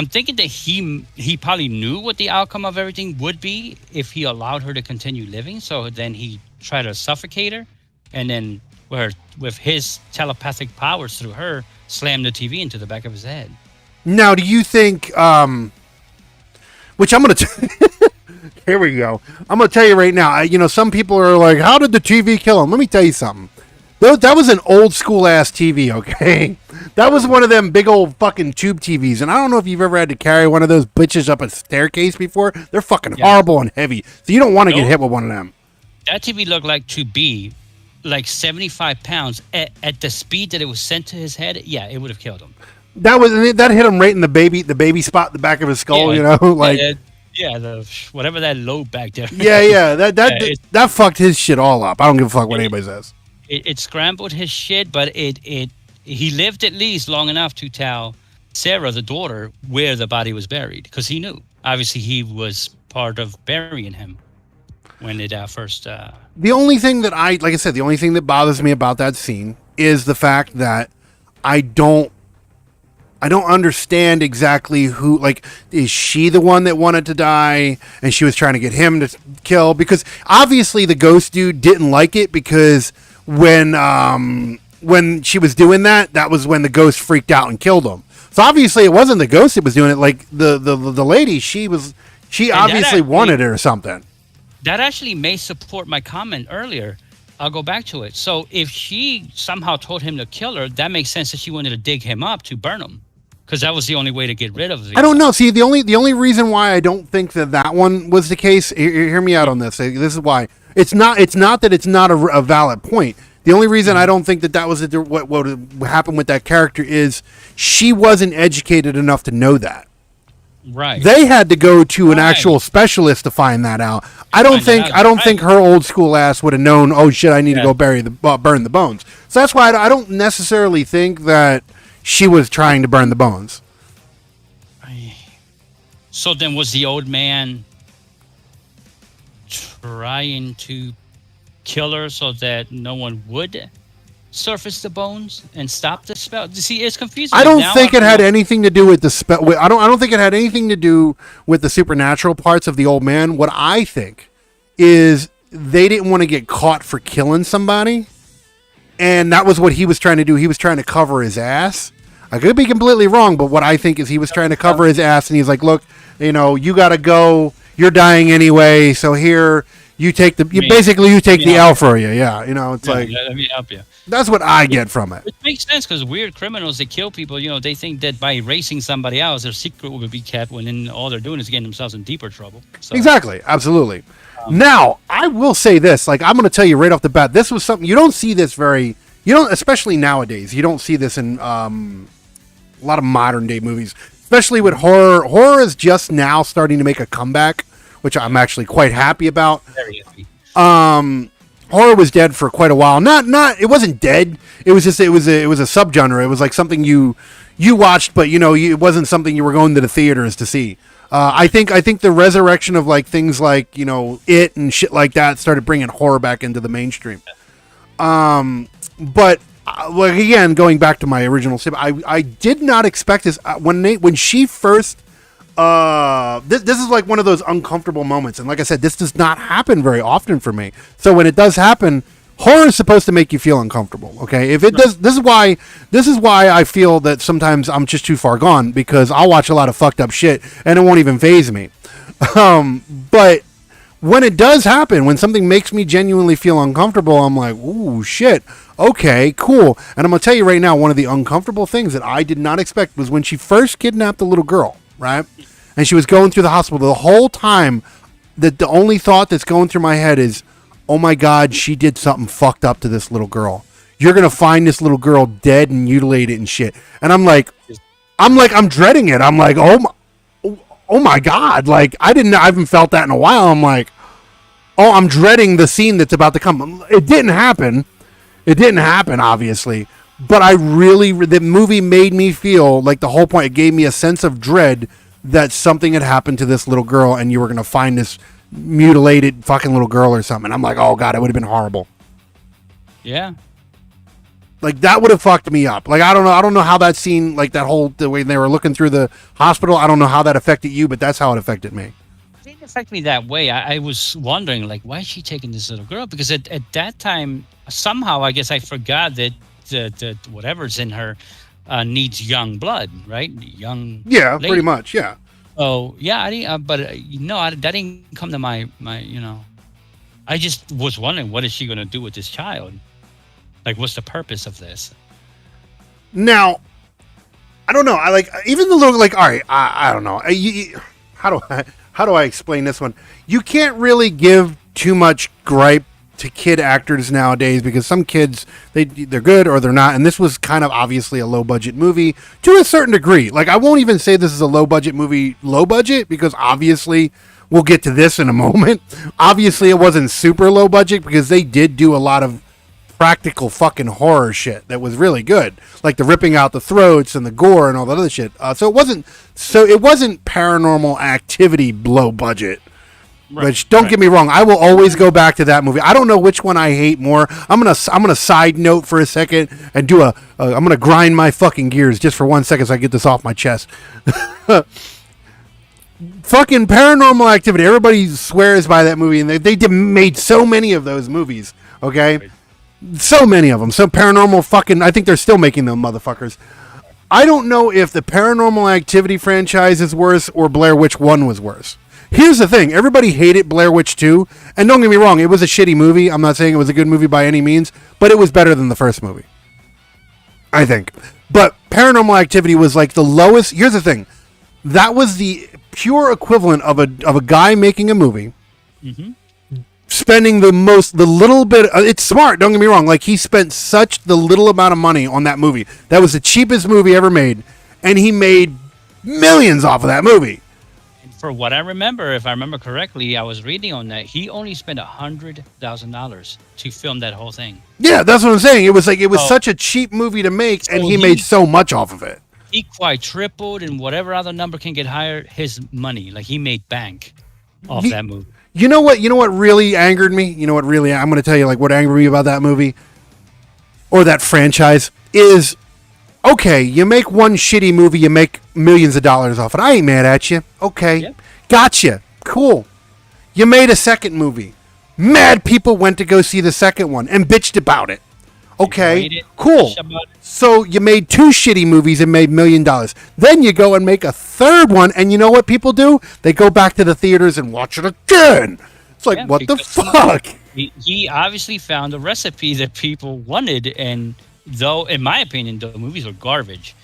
I'm thinking that he probably knew what the outcome of everything would be if he allowed her to continue living. So then he tried to suffocate her, and then with his telepathic powers through her, slam the TV into the back of his head. Now, do you think, which I'm going to, here we go. I'm going to tell you right now, some people are like, how did the TV kill him? Let me tell you something. That was an old school ass TV, okay? That was one of them big old fucking tube TVs. And I don't know if you've ever had to carry one of those bitches up a staircase before. They're fucking horrible and heavy. So you don't want to get hit with one of them. That TV looked like to be like 75 pounds at the speed that it was sent to his head. Yeah, it would have killed him. That hit him right in the baby spot, the back of his skull. Whatever that lobe back there. That fucked his shit all up. I don't give a fuck what anybody says. It scrambled his shit, but he lived at least long enough to tell Sarah, the daughter, where the body was buried, because he knew. Obviously, he was part of burying him when it first. The only thing that the only thing that bothers me about that scene is the fact that I don't understand exactly who, like, is she the one that wanted to die and she was trying to get him to kill? Because obviously the ghost dude didn't like it, because when she was doing that was when the ghost freaked out and killed him. So obviously it wasn't the ghost that was doing it. Like the lady, she obviously wanted it or something. That actually may support my comment earlier. I'll go back to it. So if she somehow told him to kill her, that makes sense that she wanted to dig him up to burn him, because that was the only way to get rid of it. I don't know. See, the only reason why I don't think that one was the case. Hear me out on this. This is why it's not that it's not a valid point. The only reason I don't think that was what happened with that character is she wasn't educated enough to know that. Right. They had to go to an actual specialist to find that out. I don't think her old school ass would have known, oh shit, I need to go burn the bones. So that's why I don't necessarily think that she was trying to burn the bones. So then was the old man trying to kill her so that no one would surface the bones and stop the spell? See, it's confusing. I don't think it had anything to do with the spell. I don't think it had anything to do with the supernatural parts of the old man. What I think is they didn't want to get caught for killing somebody, and that was what he was trying to do. He was trying to cover his ass. I could be completely wrong, but what I think is he was trying to cover his ass, and he's like, look, you got to go. You're dying anyway, so here you take the L for you. Yeah, it's like, let me help you. That's what I get from it. It makes sense, because weird criminals that kill people, they think that by erasing somebody else, their secret will be kept, when then all they're doing is getting themselves in deeper trouble. So, exactly, absolutely. Now, I will say this, like, I'm going to tell you right off the bat, this was something, you don't see this especially nowadays, you don't see this in a lot of modern day movies, especially with horror. Horror is just now starting to make a comeback, which I'm actually quite happy about. Very happy. Horror was dead for quite a while. It wasn't dead. It was just it was a subgenre. It was like something you watched, but it wasn't something you were going to the theaters to see. I think the resurrection of like things like It and shit like that started bringing horror back into the mainstream. But like, again, going back to my original tip, I did not expect this when she first. This is like one of those uncomfortable moments, and like I said, this does not happen very often for me. So when it does happen, horror is supposed to make you feel uncomfortable. Okay, if it does, this is why I feel that sometimes I'm just too far gone, because I'll watch a lot of fucked up shit and it won't even faze me. But when it does happen, when something makes me genuinely feel uncomfortable, I'm like, ooh, shit. Okay, cool. And I'm gonna tell you right now, one of the uncomfortable things that I did not expect was when she first kidnapped the little girl. Right? And she was going through the hospital the whole time. That the only thought that's going through my head is, oh my God, she did something fucked up to this little girl. You're going to find this little girl dead and mutilated and shit. And I'm dreading it. I'm like, oh my God. Like, I haven't felt that in a while. I'm like, oh, I'm dreading the scene that's about to come. It didn't happen. Obviously. But the movie made me feel like the whole point, it gave me a sense of dread that something had happened to this little girl and you were going to find this mutilated fucking little girl or something. I'm like, oh God, it would have been horrible. Yeah. Like that would have fucked me up. Like I don't know how that scene, like that whole the way they were looking through the hospital. I don't know how that affected you, but that's how it affected me. It didn't affect me that way. I was wondering, like, why is she taking this little girl? Because at that time, somehow, I guess I forgot that the whatever's in her needs young blood, right? Young. Yeah, lady. pretty much. Yeah. Oh yeah, I didn't. But that didn't come to my. I just was wondering, what is she gonna do with this child? Like, what's the purpose of this? Now, I don't know. I like even the little like. All right, I don't know. How do I explain this one? You can't really give too much gripe to kid actors nowadays because some kids they're good or they're not, and this was kind of obviously a low budget movie to a certain degree. Like I won't even say this is a low budget movie, low budget, because obviously we'll get to this in a moment. Obviously, it wasn't super low budget because they did do a lot of practical fucking horror shit that was really good, like the ripping out the throats and the gore and all that other shit. So it wasn't Paranormal Activity low budget. Right, which don't get me wrong, I will always go back to that movie. I don't know which one I hate more. I'm gonna side note for a second and do I'm gonna grind my fucking gears just for 1 second so I get this off my chest. Fucking Paranormal Activity. Everybody swears by that movie, and they made so many of those movies. Okay. Right. So many of them. So Paranormal fucking, I think they're still making them motherfuckers. I don't know if the Paranormal Activity franchise is worse or Blair Witch 1 was worse. Here's the thing. Everybody hated Blair Witch 2. And don't get me wrong, it was a shitty movie. I'm not saying it was a good movie by any means, but it was better than the first movie, I think. But Paranormal Activity was like the lowest. Here's the thing. That was the pure equivalent of a guy making a movie. Mm-hmm. Spending the little bit. It's smart. Don't get me wrong. Like he spent such the little amount of money on that movie. That was the cheapest movie ever made, and he made millions off of that movie. For what I remember, if I remember correctly, I was reading on that he only spent $100,000 to film that whole thing. Yeah, that's what I'm saying. It was such a cheap movie to make, and he made so much off of it. He quadrupled, and whatever other number can get higher, his money. Like he made bank off that movie. You know what really angered me? I'm going to tell you like what angered me about that movie or that franchise is, okay, you make one shitty movie, you make millions of dollars off it. I ain't mad at you. Okay. Yep. Gotcha. Cool. You made a second movie. Mad people went to go see the second one and bitched about it. Okay, cool. So you made two shitty movies and made $1 million. Then you go and make a third one, and you know what people do? They go back to the theaters and watch it again. It's like, what the fuck? He obviously found a recipe that people wanted, and though, in my opinion, the movies were garbage,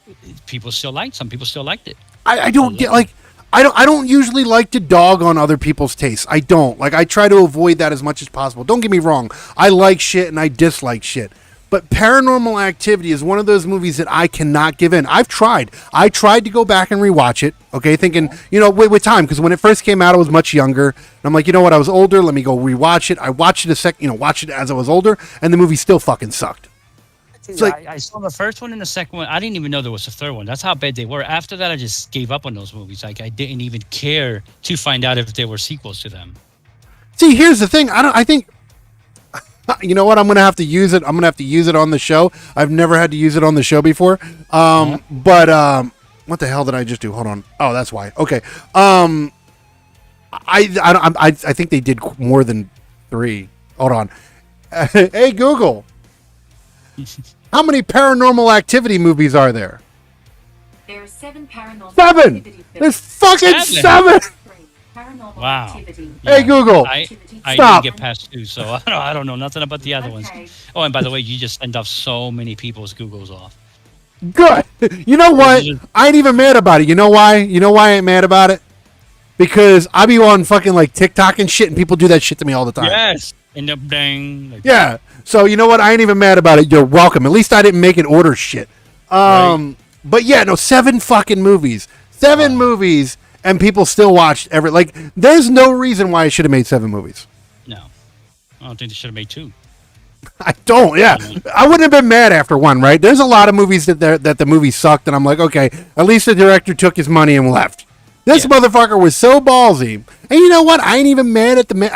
some people still liked it. I don't get, like, I don't usually like to dog on other people's tastes. I don't. Like, I try to avoid that as much as possible. Don't get me wrong. I like shit and I dislike shit. But Paranormal Activity is one of those movies that I cannot give in. I've tried. I tried to go back and rewatch it, okay, thinking, with time, because when it first came out, I was much younger. And I'm like, you know what, I was older. Let me go rewatch it. I watched it watched it as I was older, and the movie still fucking sucked. It's like, I saw the first one and the second one. I didn't even know there was a third one. That's how bad they were. After that, I just gave up on those movies. Like, I didn't even care to find out if there were sequels to them. See, here's the thing. I think, you know what? I'm going to have to use it. I'm going to have to use it on the show. I've never had to use it on the show before. But what the hell did I just do? Hold on. Oh, that's why. Okay. I think they did more than 3. Hold on. Hey, Google. How many Paranormal Activity movies are there? There are 7 paranormal 7! activity films. There's fucking 7! Wow. Activity. Hey, Google. I Stop. didn't get past 2, so I don't know nothing about the other ones. Oh, and by the way, you just send off so many people's Googles off. Good. You know what? I ain't even mad about it. You know why? You know why I ain't mad about it? Because I be on fucking like TikTok and shit, and people do that shit to me all the time. Yes. And the dang. Like, yeah. So you know what? I ain't even mad about it. You're welcome. At least I didn't make it order shit. Right. But yeah, no, 7 fucking movies. 7 movies, and people still watched every. Like, there's no reason why I should have made 7 movies. No. I don't think they should have made 2. I don't, yeah. I wouldn't have been mad after 1, right? There's a lot of movies that the movie sucked, and I'm like, okay, at least the director took his money and left. This Yeah. motherfucker was so ballsy. And you know what? I ain't even mad at the Man,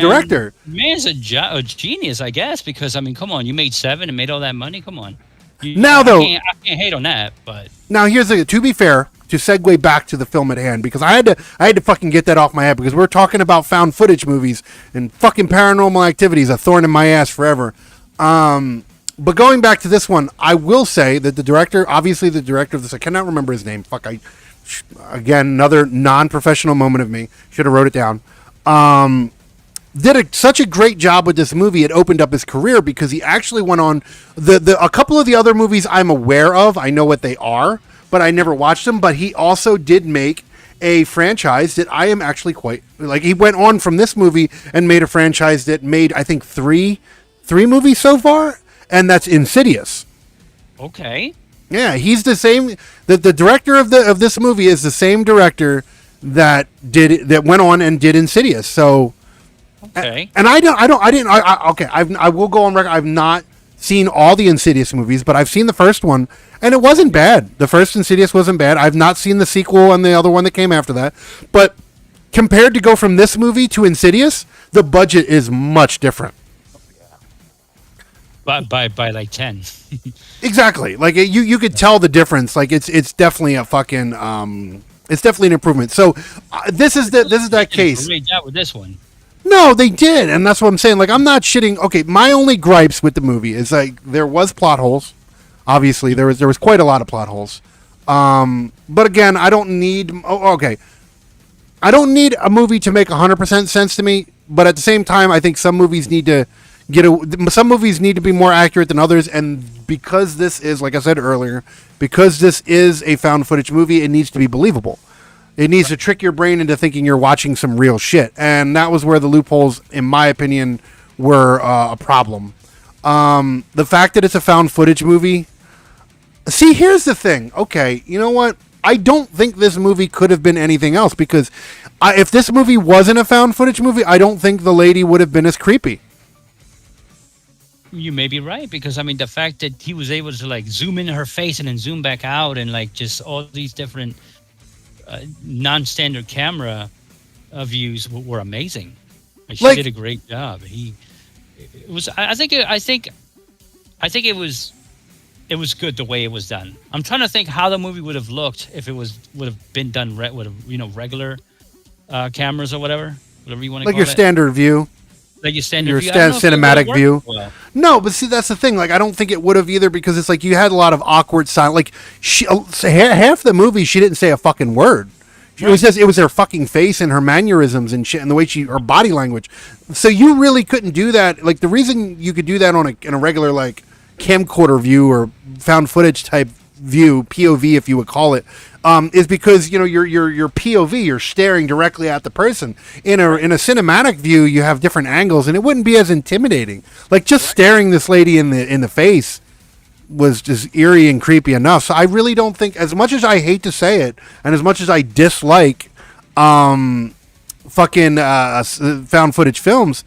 director. Man's a genius, I guess, because I mean, come on, you made 7 and made all that money. Come on. Now, though- I can't hate on that, but Now here's the to be fair, to segue back to the film at hand, because I had to fucking get that off my head, because we're talking about found footage movies and fucking Paranormal Activities, a thorn in my ass forever. But going back to this one, I will say that the director of this, I cannot remember his name. Again, another non-professional moment of me. Should have wrote it down. Did such a great job with this movie. It opened up his career because he actually went on a couple of the other movies I'm aware of. I know what they are, but I never watched them. But he also did make a franchise that I am actually quite like. He went on from this movie and made a franchise that made, I think, three movies so far, and that's Insidious. okay. Yeah, he's the same. The director of this movie is the same director that went on and did Insidious. So. Okay. And I will go on record. I've not seen all the Insidious movies, but I've seen the first one, and it wasn't bad. The first Insidious wasn't bad. I've not seen the sequel and the other one that came after that. But compared to go from this movie to Insidious, the budget is much different. By like 10. Exactly. Like you could tell the difference. Like it's definitely a fucking it's definitely an improvement. So this is that case. Great job with this one. No, they did, and that's what I'm saying. Like, I'm not shitting. Okay, my only gripes with the movie is like there was plot holes. Obviously, there was quite a lot of plot holes. But again, I don't need. I don't need a movie to make 100% sense to me. But at the same time, I think some movies need to some movies need to be more accurate than others. And because this is, like I said earlier, because this is a found footage movie, it needs to be believable. It needs to trick your brain into thinking you're watching some real shit. And that was where the loopholes, in my opinion, were a problem. The fact that it's a found footage movie. See, here's the thing. Okay, you know what? I don't think this movie could have been anything else, because if this movie wasn't a found footage movie, I don't think the lady would have been as creepy. You may be right, because I mean, the fact that he was able to like zoom in her face and then zoom back out, and like just all these different non-standard camera views were amazing. She did a great job. I think it was good the way it was done. I'm trying to think how the movie would have looked if it would have been done with regular cameras or whatever you want to call it. Standard view. Like your standard your view. cinematic view. Well. No, but see, that's the thing. Like, I don't think it would have either, because it's like you had a lot of awkward silence. Like, half the movie, she didn't say a fucking word. It was her fucking face and her mannerisms and shit, and the way her body language. So you really couldn't do that. Like, the reason you could do that in a regular like camcorder view or found footage type view, POV if you would call it, is because your POV, you're staring directly at the person. In a cinematic view, you have different angles, and it wouldn't be as intimidating. Like, just staring this lady in the face was just eerie and creepy enough. So I really don't think, as much as I hate to say it, and as much as I dislike found footage films,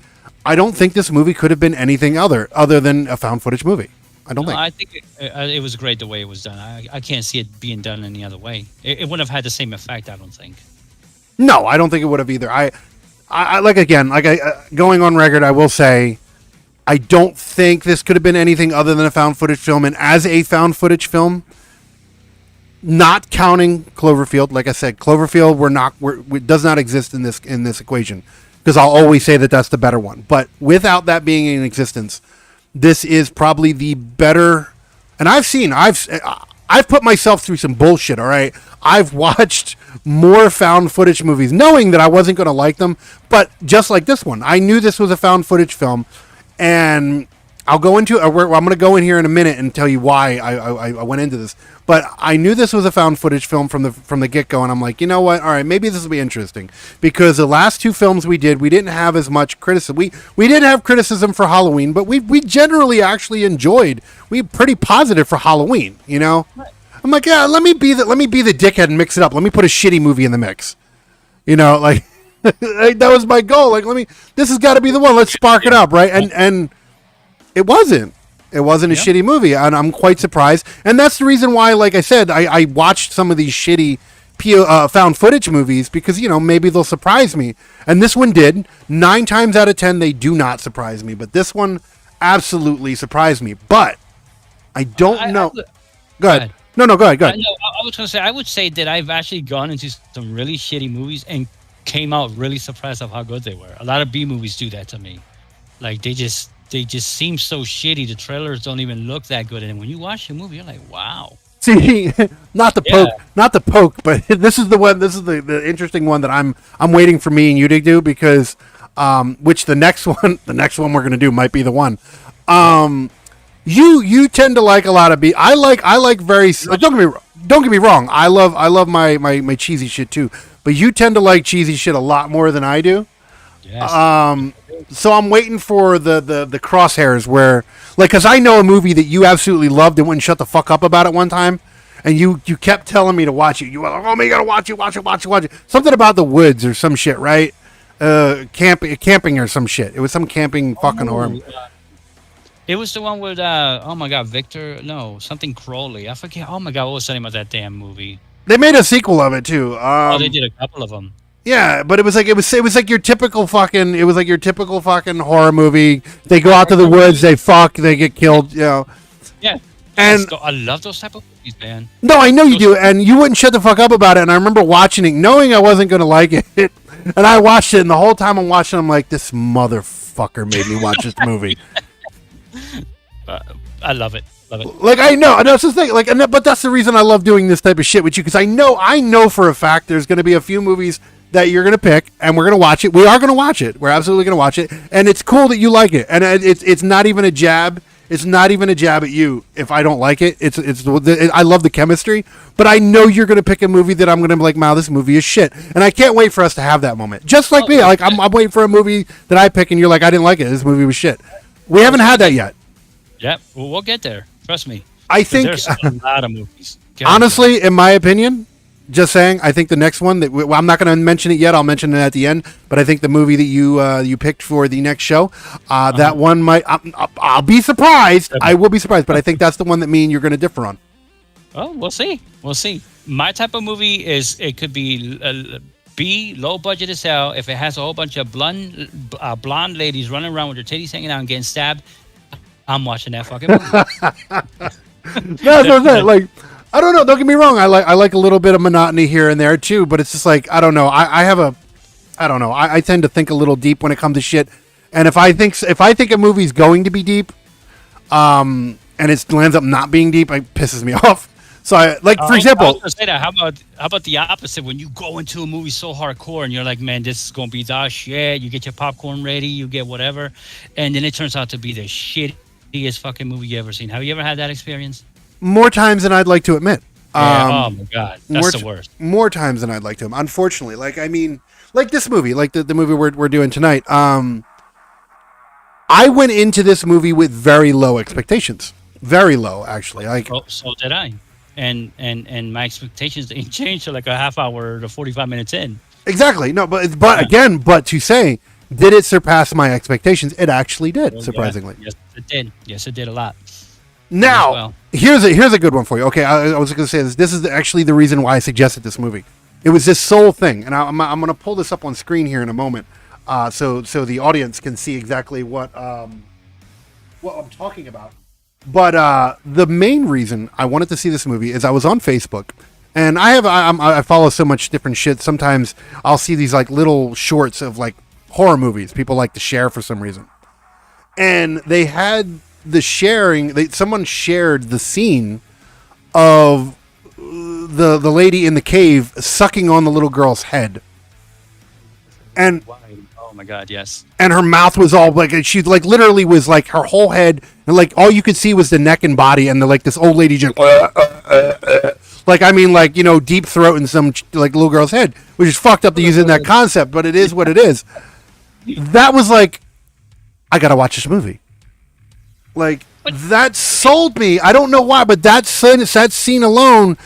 I don't think this movie could have been anything other than a found footage movie. I think it was great the way it was done. I can't see it being done any other way. It wouldn't have had the same effect, I don't think. No, I don't think it would have either. Going on record, I will say, I don't think this could have been anything other than a found footage film. And as a found footage film, not counting Cloverfield, like I said, Cloverfield does not exist in this equation, because I'll always say that that's the better one. But without that being in existence, this is probably the better. And I've put myself through some bullshit. All right, I've watched more found footage movies, knowing that I wasn't going to like them. But just like this one, I knew this was a found footage film, and I'm going to go in here in a minute and tell you why I went into this. But I knew this was a found footage film from the get-go, and I'm like, you know what? All right, maybe this will be interesting, because the last two films we didn't have as much criticism. We did have criticism for Halloween, but we generally actually enjoyed. We were pretty positive for Halloween, you know. Right. I'm like, yeah, let me be the dickhead and mix it up. Let me put a shitty movie in the mix, you know, like. That was my goal. Like, this has got to be the one. Let's spark it up, right? And it wasn't. It wasn't a shitty movie, and I'm quite surprised. And that's the reason why, like I said, I watched some of these shitty found footage movies because maybe they'll surprise me, and this one did. 9 times out of 10 they do not surprise me, but this one absolutely surprised me. But I don't know. Go ahead. No, go ahead. No, I was gonna say I would say that I've actually gone into some really shitty movies and came out really surprised of how good they were. A lot of B movies do that to me. Like they just seem so shitty. The trailers don't even look that good, and when you watch the movie, you're like, wow. See, not the poke, but this is the one. This is the interesting one that I'm waiting for me and you to do because, which the next one we're gonna do might be the one. You tend to like a lot of B. I like very. Don't get me wrong. I love my cheesy shit too. But you tend to like cheesy shit a lot more than I do. Yes. So I'm waiting for the crosshairs where, like, because I know a movie that you absolutely loved and wouldn't shut the fuck up about it one time, and you kept telling me to watch it. You were like, oh man, you gotta watch it. Something about the woods or some shit, right? Camping or some shit. It was some camping fucking horror. It was the one with oh my god, something Crowley. I forget. Oh my god, what was the name of that damn movie? They made a sequel of it too. They did a couple of them. Yeah, but it was like your typical fucking horror movie. They go out to the woods, they fuck, they get killed, Yeah. And I love those type of movies, man. No, I know you do, and you wouldn't shut the fuck up about it. And I remember watching it, knowing I wasn't gonna like it, and I watched it, and the whole time I'm watching, I'm like, this motherfucker made me watch this movie. I love it. Like I know, that's the thing. Like, but that's the reason I love doing this type of shit with you because I know for a fact there's going to be a few movies that you're going to pick, and we're going to watch it. We are going to watch it. We're absolutely going to watch it, and it's cool that you like it. And it's not even a jab. It's not even a jab at you if I don't like it. I love the chemistry, but I know you're going to pick a movie that I'm going to be like, wow, this movie is shit, and I can't wait for us to have that moment. Just like me, like I'm waiting for a movie that I pick, and you're like, I didn't like it. This movie was shit. We haven't had that yet. Yep, well, we'll get there. Trust me. I think there's a lot of movies. Honestly, in my opinion, just saying, I think the next one that I'm not going to mention it yet. I'll mention it at the end. But I think the movie that you picked for the next show, that one might. I'll be surprised. I will be surprised. But I think that's the one that me and you're going to differ on. Oh, we'll see. My type of movie is it could be B, low budget as hell. If it has a whole bunch of blonde ladies running around with their titties hanging out and getting stabbed, I'm watching that fucking movie. That's what I'm saying. Like, I don't know. Don't get me wrong. I like a little bit of monotony here and there too. But it's just like I don't know. I don't know. I tend to think a little deep when it comes to shit. And if I think a movie's going to be deep, and it lands up not being deep, it pisses me off. So for example, I was gonna say that. How about the opposite? When you go into a movie so hardcore and you're like, man, this is gonna be the shit. You get your popcorn ready, you get whatever, and then it turns out to be the shittiest fucking movie you ever seen. Have you ever had that experience? More times than I'd like to admit. Oh my god, that's the worst. More times than I'd like to. Unfortunately, like this movie, like the movie we're doing tonight. I went into this movie with very low expectations. Very low, actually. Like, so did I. And my expectations didn't change to like a half hour to 45 minutes in. Exactly. No, but again, to say, did it surpass my expectations? It actually did, surprisingly. Yeah. Yes, it did. Yes, it did a lot. Now, here's a good one for you. Okay, I was going to say this. This is actually the reason why I suggested this movie. It was this soul thing, and I'm going to pull this up on screen here in a moment, so the audience can see exactly what I'm talking about. But the main reason I wanted to see this movie is I was on Facebook, and I follow so much different shit. Sometimes I'll see these like little shorts of like horror movies people like to share for some reason, and they had the sharing. Someone shared the scene of the lady in the cave sucking on the little girl's head, and oh my god, yes. And her mouth was all like, she like literally was like her whole head, and like all you could see was the neck and body, and like this old lady just like, I mean, like, deep throat in some like little girl's head, which is fucked up to use in that concept, but it is what it is. That was like, I gotta watch this movie. Like, that sold me. I don't know why, but that scene alone.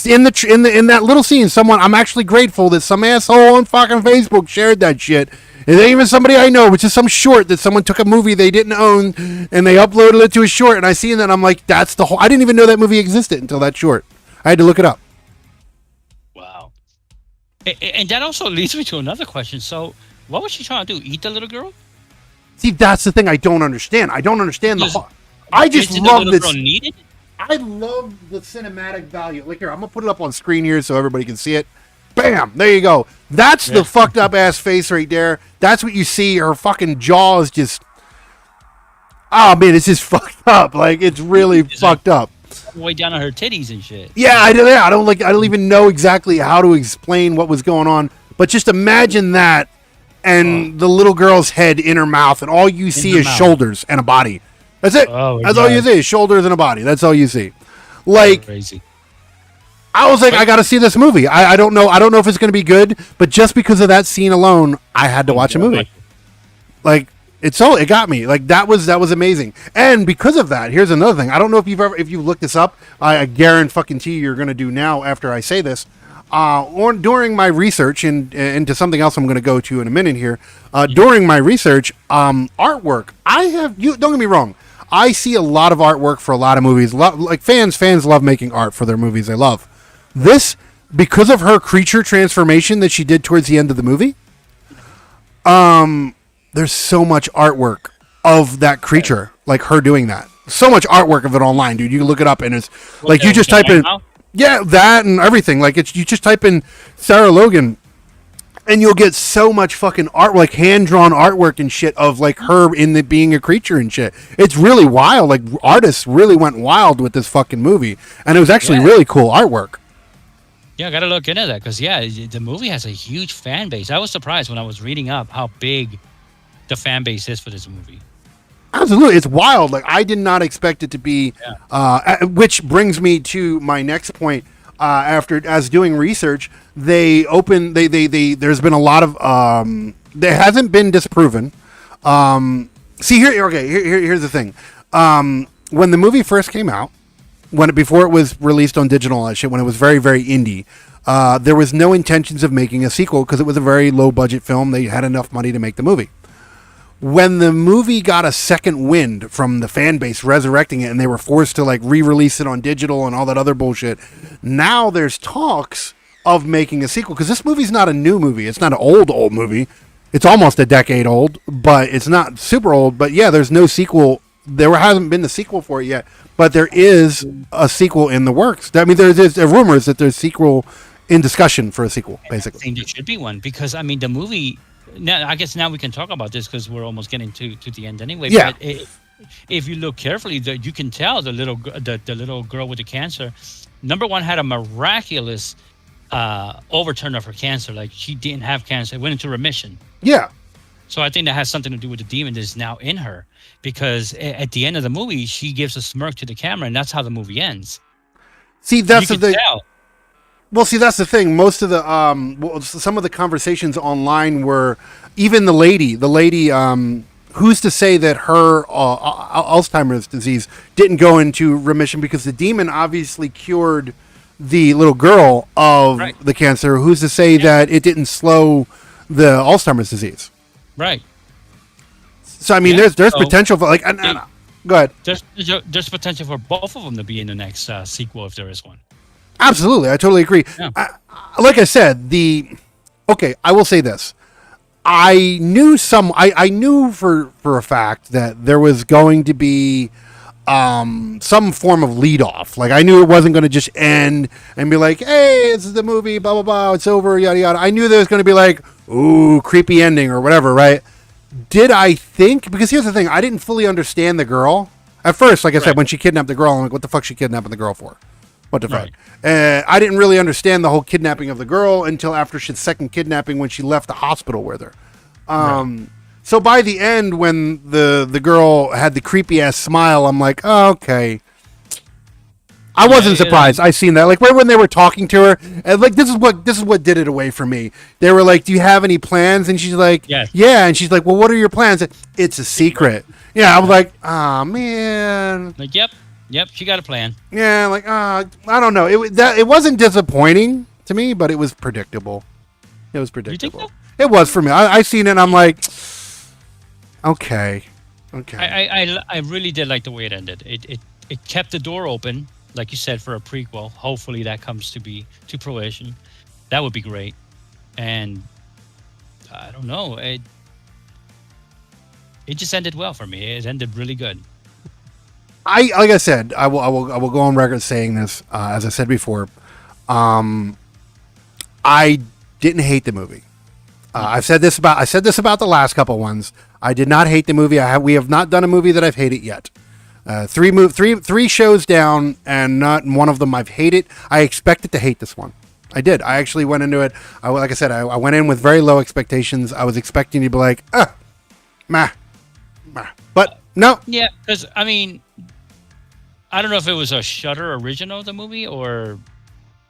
In that little scene, I'm actually grateful that some asshole on fucking Facebook shared that shit. It ain't even somebody I know, which is some short that someone took a movie they didn't own and they uploaded it to a short. And I see that, and I'm like, that's the whole. I didn't even know that movie existed until that short. I had to look it up. Wow. And that also leads me to another question. So, what was she trying to do? Eat the little girl? See, that's the thing I don't understand. I don't understand Is- I just Did love the little this. girl need it? I love the cinematic value. Like here, I'm gonna put it up on screen here so everybody can see it. Bam! There you go. That's the fucked up ass face right there. That's what you see. Her fucking jaw is just. Oh man, it's just fucked up. Like it's really fucked up. Way down on her titties and shit. Yeah, I don't even know exactly how to explain what was going on. But just imagine that, and the little girl's head in her mouth, and all you see her is mouth. shoulders and a body. That's it. Oh, That's all you see: shoulders and a body. That's all you see. Like Crazy. I was like, I got to see this movie. I don't know. I don't know if it's going to be good, but just because of that scene alone, I had to watch a movie. Like it got me. Like that was amazing. And because of that, here's another thing. I don't know if you looked this up. I guarantee you're going to do now after I say this. Or during my research and into something else I'm going to go to in a minute here. During my research, artwork. Don't get me wrong. I see a lot of artwork for a lot of movies. Like fans love making art for their movies they love. This, because of her creature transformation that she did towards the end of the movie, there's so much artwork of that creature, like her doing that. So much artwork of it online, dude. You can look it up, and it's like you just type in, yeah, that and everything. Like you just type in Sarah Logan, and you'll get so much fucking art, like hand drawn artwork and shit of like her being a creature and shit. It's really wild. Like artists really went wild with this fucking movie, and it was actually really cool artwork. Yeah, I gotta look into that because the movie has a huge fan base. I was surprised when I was reading up how big the fan base is for this movie. Absolutely, it's wild. Like I did not expect it to be. Which brings me to my next point. As doing research, there's been a lot of there hasn't been disproven. See here, okay. Here's the thing. When the movie first came out, before it was released on digital and shit, when it was very, very indie, there was no intentions of making a sequel because it was a very low budget film. They had enough money to make the movie. When the movie got a second wind from the fan base resurrecting it, and they were forced to like re-release it on digital and all that other bullshit, now there's talks of making a sequel because this movie's not a new movie. It's not an old movie. It's almost a decade old, but it's not super old. But yeah, there's no sequel. There hasn't been the sequel for it yet, but there is a sequel in the works. I mean, there's rumors that there's sequel in discussion for a sequel, basically. I think there should be one because I mean the movie. Now I guess now we can talk about this because we're almost getting to the end anyway. Yeah. But if you look carefully, you can tell the little girl with the cancer. Number one had a miraculous overturn of her cancer. Like she didn't have cancer; it went into remission. Yeah. So I think that has something to do with the demon that is now in her. Because at the end of the movie, she gives a smirk to the camera, and that's how the movie ends. See, that's the thing. Tell. Well, see, that's the thing. Most of the some of the conversations online were even the lady. Who's to say that her Alzheimer's disease didn't go into remission because the demon obviously cured the little girl of the cancer. Who's to say that it didn't slow the Alzheimer's disease? Right. So I mean, there's potential for like. Go ahead. There's potential for both of them to be in the next sequel if there is one. Absolutely, I totally agree. Yeah. Like I said, I will say this. I knew I knew for a fact that there was going to be some form of lead off. Like I knew it wasn't going to just end and be like, "Hey, this is the movie, blah blah blah, it's over, yada yada." I knew there was going to be like, "Ooh, creepy ending" or whatever, right? Did I think? Because here's the thing: I didn't fully understand the girl at first. Like I said, when she kidnapped the girl, I'm like, "What the fuck? She kidnapping the girl for? What the fuck?" I didn't really understand the whole kidnapping of the girl until after she's second kidnapping when she left the hospital with her. So by the end, when the girl had the creepy ass smile, I'm like, oh, okay. I wasn't surprised. I seen that. Like right when they were talking to her, and like this is what did it away for me. They were like, "Do you have any plans?" And she's like, Yes. "Yeah." And she's like, "Well, what are your plans?" It's a secret. Yeah, I was like, "Oh man." Like, yep, she got a plan. Yeah, like I don't know. It wasn't disappointing to me, but it was predictable. It was predictable. You think It was for me. I seen it and I'm like, okay. I really did like the way it ended. It kept the door open, like you said, for a prequel. Hopefully that comes to fruition. That would be great. and I don't know. It just ended well for me. It ended really good. Like I said, I will go on record saying this. As I said before, I didn't hate the movie. I said this about the last couple ones. I did not hate the movie. We have not done a movie that I've hated yet. Three shows down, and not one of them I've hated. I expected to hate this one. I did. I actually went into it. Like I said, I went in with very low expectations. I was expecting to be like, meh. But no. Yeah, because I mean, I don't know if it was a Shudder original, the movie, or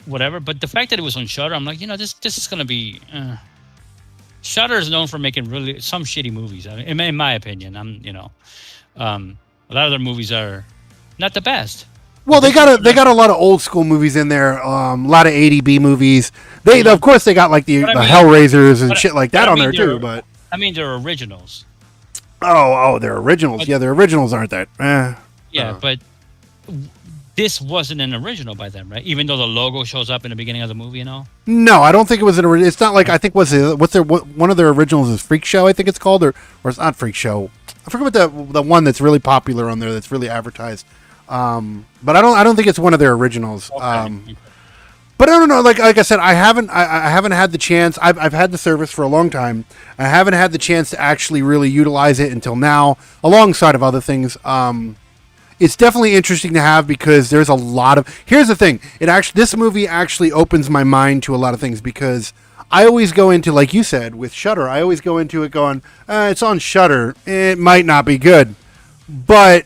whatever. But the fact that it was on Shudder, I'm like, this is gonna be. Shudder is known for making really some shitty movies. I mean, in my opinion, a lot of their movies are not the best. Well, they got a lot of old school movies in there. A lot of 80B movies. Of course they got like the Hellraisers and shit like that on there too. But I mean, they're originals. Oh, they're originals. But, yeah, their originals aren't that. But this wasn't an original by them, right? Even though the logo shows up in the beginning of the movie and all. No, I don't think it was an original. It's not like I think one of their originals is Freak Show, I think it's called, or it's not Freak Show. I forget what the one that's really popular on there that's really advertised. But I don't think it's one of their originals. Okay. But I don't know. Like I said, I haven't had the chance. I've had the service for a long time. I haven't had the chance to actually really utilize it until now, alongside of other things. It's definitely interesting to have because there's a lot of. Here's the thing. This movie actually opens my mind to a lot of things because I always go into, like you said, with Shudder. I always go into it going, it's on Shudder. It might not be good, but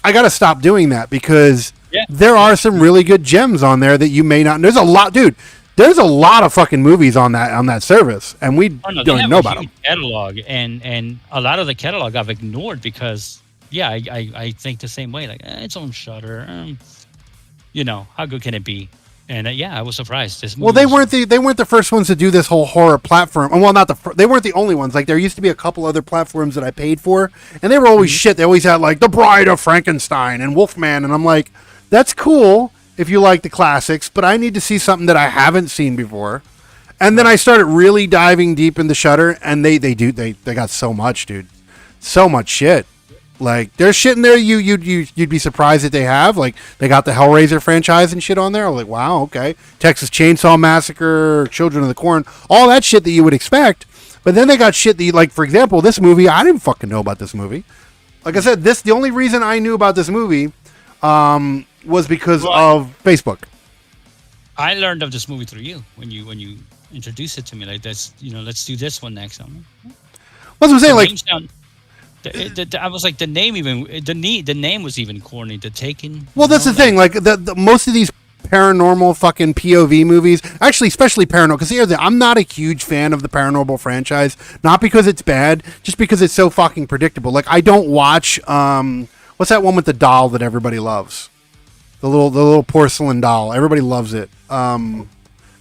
I got to stop doing that because there are some really good gems on there that you may not. There's a lot, dude. There's a lot of fucking movies on that service, and we don't know about them. Catalog, and a lot of the catalog I've ignored because, I think the same way. Like it's on Shudder. How good can it be? And I was surprised. This movie they weren't the first ones to do this whole horror platform. Well, they weren't the only ones. Like there used to be a couple other platforms that I paid for, and they were always shit. They always had like The Bride of Frankenstein and Wolfman, and I'm like, that's cool if you like the classics, but I need to see something that I haven't seen before. And then I started really diving deep into Shudder, and they got so much, dude, so much shit. Like there's shit in there you'd be surprised that they have. Like they got the Hellraiser franchise and shit on there. I'm like, wow, okay. Texas Chainsaw Massacre, Children of the Corn, all that shit that you would expect. But then they got shit that like, for example, this movie, I didn't fucking know about this movie. Like I said, the only reason I knew about this movie was because of Facebook. I learned of this movie through you when you introduced it to me. Like that's let's do this one next. What's I'm saying? Like I was like the name was even corny. The Taken. Well, that's the thing. Like the most of these paranormal fucking POV movies, actually, especially paranormal. Because I'm not a huge fan of the paranormal franchise. Not because it's bad, just because it's so fucking predictable. Like I don't watch. What's that one with the doll that everybody loves? The little porcelain doll. Everybody loves it.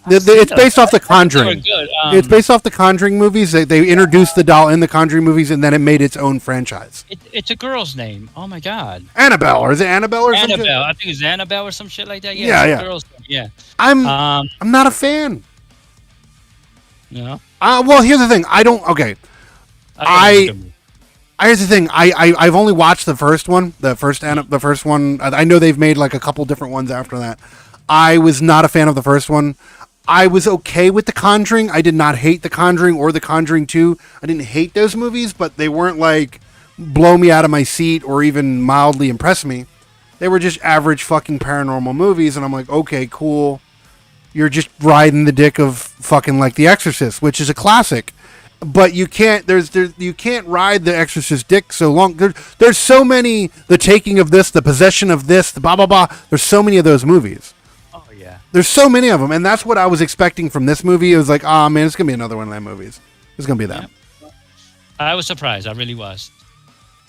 It's based off The Conjuring. It's based off the Conjuring movies. They introduced the doll in the Conjuring movies, and then it made its own franchise. It's a girl's name. Oh my god. Annabelle, or is it Annabelle or something? Annabelle. I think it's Annabelle or some shit like that. Yeah. Girl's name. Yeah. I'm not a fan. No. Well, here's the thing. I don't. Okay. Here's the thing. I've only watched the first one. The first one. I know they've made like a couple different ones after that. I was not a fan of the first one. I was okay with The Conjuring. I did not hate The Conjuring or The Conjuring 2. I didn't hate those movies, but they weren't like blow me out of my seat or even mildly impress me. They were just average fucking paranormal movies, and I'm like, okay, cool. You're just riding the dick of fucking like The Exorcist, which is a classic. But you can't. You can't ride The Exorcist dick so long. There's so many. The Taking of This, The Possession of This, the blah blah blah. There's so many of those movies. There's so many of them, and that's what I was expecting from this movie. It was like, oh man, it's gonna be another one of them movies. It's gonna be that. Yeah. I was surprised. I really was.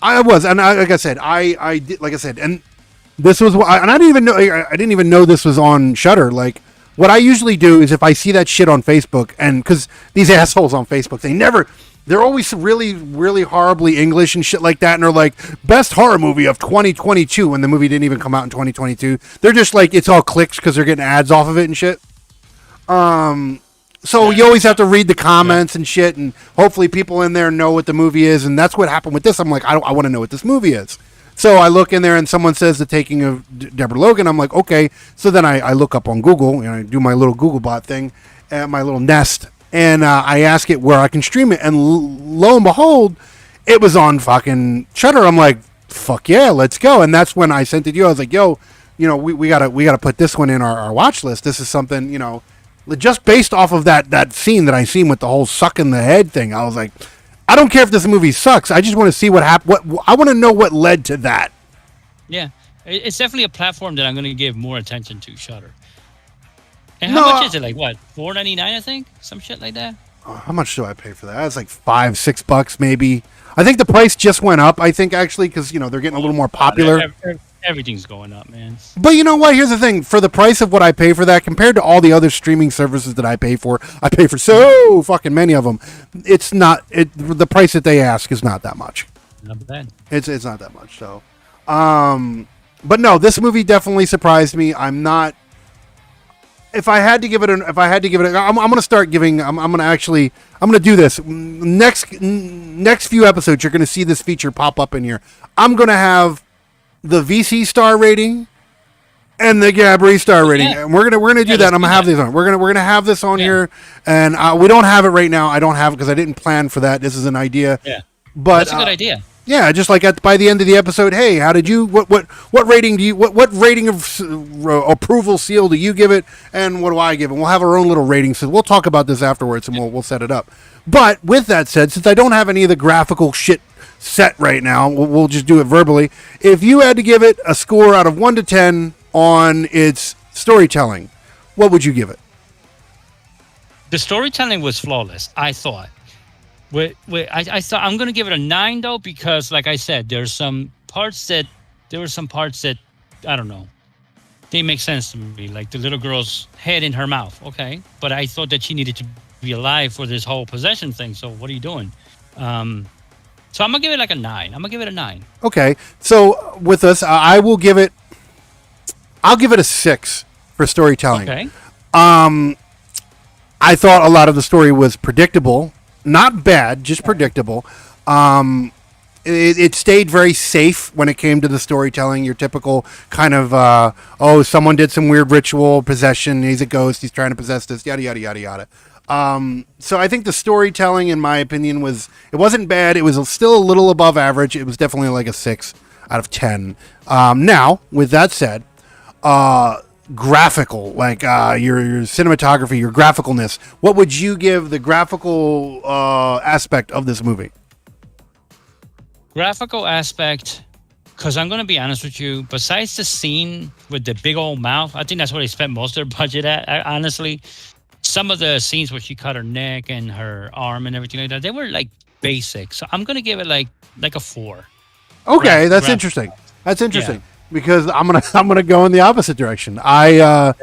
I was, and like I said, I did, like I said, and this was, and I didn't even know this was on Shudder. Like, what I usually do is if I see that shit on Facebook, and because these assholes on Facebook, they're always really, really horribly English and shit like that, and they're like, best horror movie of 2022, when the movie didn't even come out in 2022. They're just like, it's all clicks because they're getting ads off of it and shit. So you always have to read the comments and shit, and hopefully people in there know what the movie is, and that's what happened with this. I'm like, I want to know what this movie is. So I look in there, and someone says the taking of Deborah Logan. I'm like, okay. So then I look up on Google, and I do my little Googlebot thing, at my little Nest, and I ask it where I can stream it, and lo and behold, it was on fucking Shudder. I'm like, fuck yeah, let's go. And that's when I sent it to you. I was like, yo, we gotta put this one in our watch list. This is something, just based off of that scene that I seen with the whole sucking the head thing. I was like, I don't care if this movie sucks. I just want to see what happened. What I want to know what led to that. Yeah, it's definitely a platform that I'm going to give more attention to. Shudder. And how much is it? Like what? $4.99, I think, some shit like that. How much do I pay for that? It's like $5-6 maybe. I think the price just went up. I think actually because they're getting a little more popular. Everything's going up, man. But you know what? Here's the thing. For the price of what I pay for that, compared to all the other streaming services that I pay for so fucking many of them. It's not the price that they ask is not that much. Not bad. It's not that much. So, but no, this movie definitely surprised me. I'm not. If I had to give it, I'm going to start giving. I'm going to do this next few episodes. You're going to see this feature pop up in here. I'm going to have the VC star rating and the Gabri star rating, and we're gonna do that. I'm gonna have these on. We're gonna have this on here, and we don't have it right now. I don't have it because I didn't plan for that. This is an idea. Yeah, but that's a good idea. Yeah, just like by the end of the episode, hey, how did you? What rating do you? What rating of approval seal do you give it? And what do I give it? We'll have our own little rating. So we'll talk about this afterwards, and we'll set it up. But with that said, since I don't have any of the graphical shit set right now, we'll just do it verbally. If you had to give it a score out of 1 to 10 on its storytelling, what would you give it? The storytelling was flawless, I thought. I thought I'm going to give it a 9 though, because like I said, there were some parts that I don't know, they make sense to me, like the little girl's head in her mouth. Okay, but I thought that she needed to be alive for this whole possession thing. So what are you doing? So I'm gonna give it like a 9. I'm gonna give it a 9. Okay, so with us, I'll give it a 6 for storytelling. Okay. I thought a lot of the story was predictable, not bad, just predictable. It stayed very safe when it came to the storytelling. Your typical kind of, someone did some weird ritual possession. He's a ghost. He's trying to possess this. Yada yada yada yada. So I think the storytelling, in my opinion, it wasn't bad. It was still a little above average. It was definitely like a 6 out of 10. Now, with that said, graphical, like your cinematography, your graphicalness, what would you give the graphical aspect of this movie? Graphical aspect, because I'm going to be honest with you, besides the scene with the big old mouth, I think that's where they spent most of their budget at, honestly. Some of the scenes where she cut her neck and her arm and everything like that, they were like basic. So I'm going to give it like a 4. Okay, that's interesting. That's interesting. Yeah. Because I'm gonna go in the opposite direction. I'm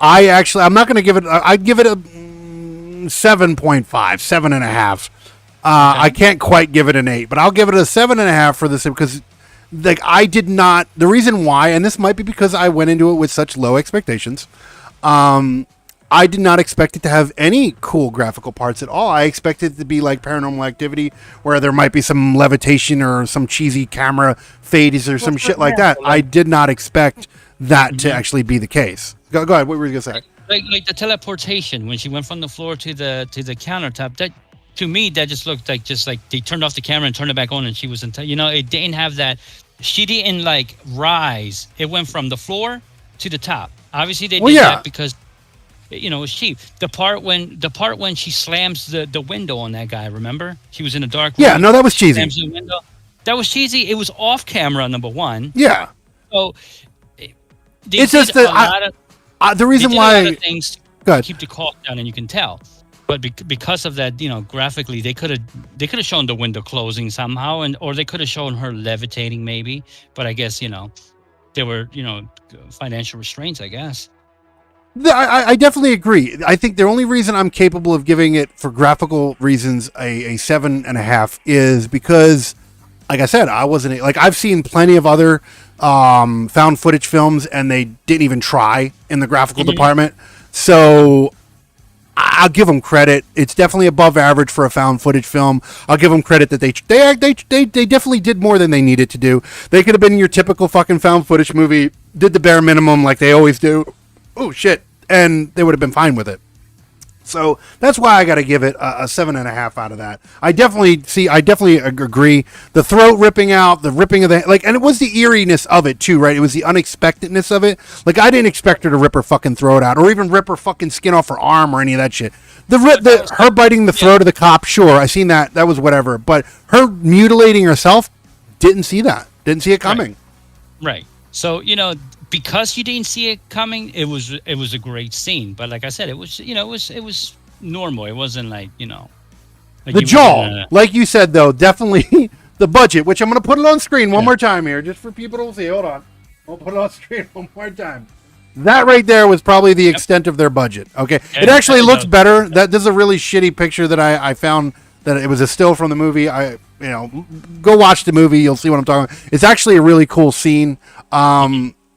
not gonna give it. I'd give it a 7.5, 7.5. I can't quite give it an 8, but I'll give it a 7.5 for this because, like, I did not. The reason why, and this might be because I went into it with such low expectations. I did not expect it to have any cool graphical parts at all. I expected it to be like Paranormal Activity, where there might be some levitation or some cheesy camera fades or some shit like that. I did not expect that to actually be the case. Go ahead. What were you gonna say? Like the teleportation when she went from the floor to the countertop. That, to me, that just looked like they turned off the camera and turned it back on, and she was it didn't have that. She didn't like rise. It went from the floor to the top. Obviously, they did that because. It was cheap. The part when she slams the window on that guy, remember? She was in a dark room. Yeah, no, that was cheesy. Slams the window. That was cheesy. It was off camera, number one. Yeah. So it's just the reason why a lot of things to keep the cost down, and you can tell. But because of that, graphically, they could have shown the window closing somehow, or they could have shown her levitating maybe. But I guess there were financial restraints, I guess. I definitely agree. I think the only reason I'm capable of giving it, for graphical reasons, a 7.5 is because, like I said, I wasn't like, I've seen plenty of other found footage films, and they didn't even try in the graphical department. So I'll give them credit. It's definitely above average for a found footage film. I'll give them credit that they definitely did more than they needed to do. They could have been your typical fucking found footage movie, did the bare minimum like they always do. Oh shit, and they would have been fine with it. So that's why I got to give it a 7.5 out of that. I definitely agree. The throat ripping out, the ripping of the and it was the eeriness of it too, right? It was the unexpectedness of it. Like I didn't expect her to rip her fucking throat out, or even rip her fucking skin off her arm, or any of that shit. Her biting the throat of the cop, sure, I seen that. That was whatever. But her mutilating herself, didn't see that. Didn't see it coming. Right. So because you didn't see it coming, it was a great scene. But like I said, it was it was normal. It wasn't like like the jaw, like you said though, definitely the budget. Which I'm going to put it on screen one more time here, just for people to see. Hold on, I'll put it on screen one more time. That right there was probably the extent of their budget. Okay, it actually looks better. This is a really shitty picture that I found. That it was a still from the movie. Go watch the movie. You'll see what I'm talking about. It's actually a really cool scene.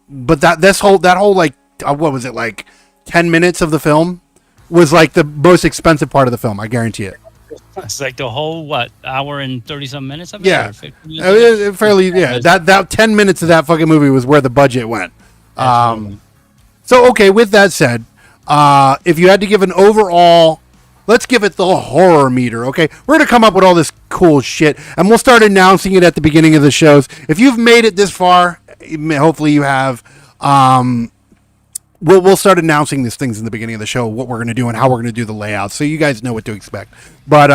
But that whole like what was it, like 10 minutes of the film was like the most expensive part of the film. I guarantee it. It's like the whole hour and 30-some minutes of it. Yeah, fairly. Yeah, that 10 minutes of that fucking movie was where the budget went. So okay, with that said, if you had to give an overall, let's give it the horror meter. Okay, we're gonna come up with all this cool shit, and we'll start announcing it at the beginning of the shows. If you've made it this far, hopefully you have. We'll start announcing these things in the beginning of the show, what we're going to do and how we're going to do the layout, so you guys know what to expect. But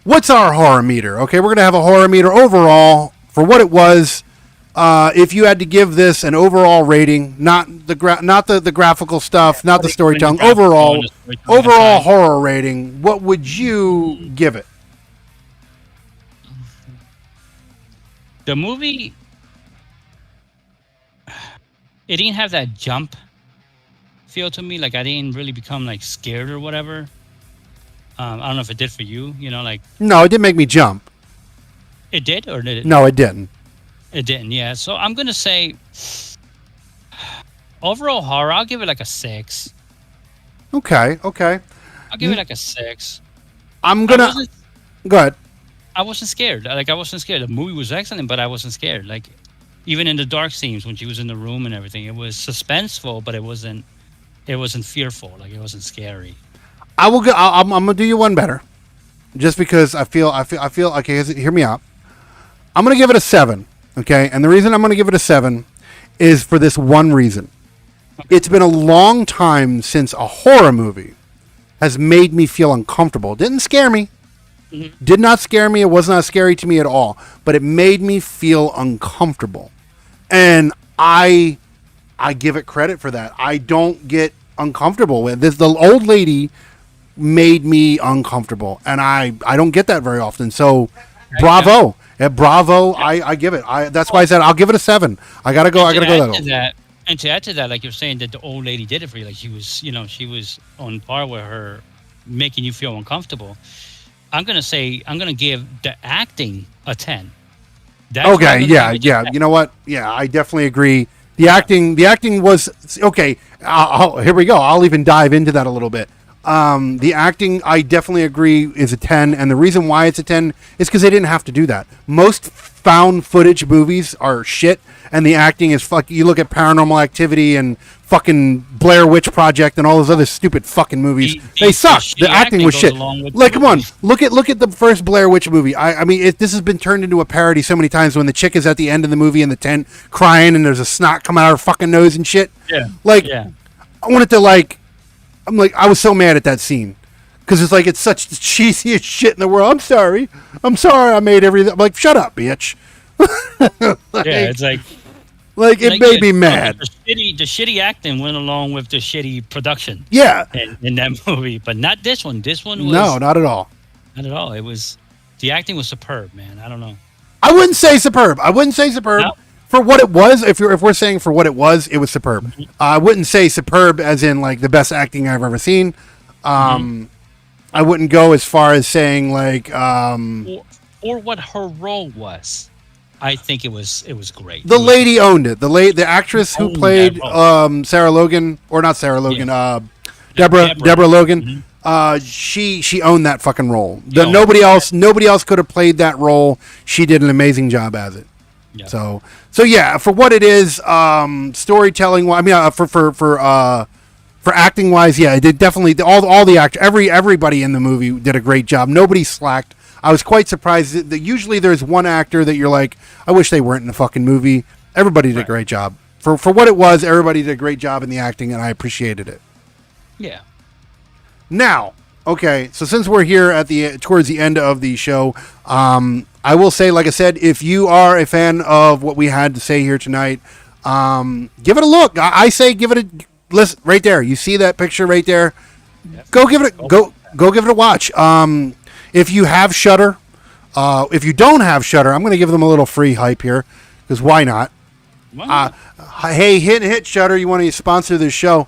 what's our horror meter? Okay, we're going to have a horror meter overall for what it was. If you had to give this an overall rating, not the graphical stuff, not the storytelling, overall horror rating, what would you give it? The movie, it didn't have that jump feel to me. Like I didn't really become like scared or whatever. I don't know if it did for you. No, it didn't make me jump. It did, or did it? No, it didn't. It didn't. Yeah. So I'm gonna say overall horror. I'll give it like a 6. Okay. I'll give it like a 6. I'm gonna go ahead. I wasn't scared. I wasn't scared. The movie was excellent, but I wasn't scared. Like even in the dark scenes when she was in the room and everything, it was suspenseful, but it wasn't fearful. Like it wasn't scary. I'm gonna do you one better, just because I feel. Okay, hear me out. I'm gonna give it a 7. Okay, and the reason I'm gonna give it a 7 is for this one reason. Okay. It's been a long time since a horror movie has made me feel uncomfortable. It didn't scare me. Mm-hmm. Did not scare me. It was not scary to me at all. But it made me feel uncomfortable. And I give it credit for that. I don't get uncomfortable with this. The old lady made me uncomfortable. And I don't get that very often. So bravo. Yeah, bravo. I give it. That's why I said I'll give it a 7. I gotta go that. And to add to that, like you're saying that the old lady did it for you, like she was on par with her, making you feel uncomfortable. I'm gonna give the acting a 10. Okay, yeah. You know what? Yeah, I definitely agree. The acting was okay. Here we go. I'll even dive into that a little bit. The acting, I definitely agree, is a 10, and the reason why it's a 10 is because they didn't have to do that. Most found footage movies are shit, and the acting is fuck. You look at Paranormal Activity and fucking Blair Witch Project and all those other stupid fucking movies. They suck. The acting was shit. Like, come on, look at the first Blair Witch movie. I mean, this has been turned into a parody so many times. When the chick is at the end of the movie in the tent crying, and there's a snot coming out of her fucking nose and shit. Yeah. I wanted to I was so mad at that scene because it's such the cheesiest shit in the world. I'm sorry. I made everything. I'm like, shut up, bitch. It's it made me mad. The shitty acting went along with the shitty production. Yeah, in that movie, but not this one. This one was not at all. Not at all. It was the acting was superb, man. I don't know. I wouldn't say superb. No. For what it was, if we're saying for what it was superb. Mm-hmm. I wouldn't say superb as in like the best acting I've ever seen. I wouldn't go as far as saying or what her role was. I think it was great. The lady owned it. The actress who played Sarah Logan, or not Sarah Logan, Deborah Logan. she owned that fucking role. Yeah. Nobody else could have played that role. She did an amazing job as it. Yeah. So yeah, for what it is, storytelling. I mean, for acting wise, yeah, it did definitely all the actors, everybody in the movie did a great job. Nobody slacked. I was quite surprised that usually there's one actor that you're like, I wish they weren't in the fucking movie. Everybody did a great job. For what it was, everybody did a great job in the acting, and I appreciated it. Yeah. Now, okay, so since we're here at towards the end of the show, I will say, like I said, if you are a fan of what we had to say here tonight, give it a look. I say give it a listen right there. You see that picture right there? Go give it a watch. If you have Shudder, if you don't have Shudder, I'm going to give them a little free hype here because why not? Hey, hit Shudder. You want to sponsor this show?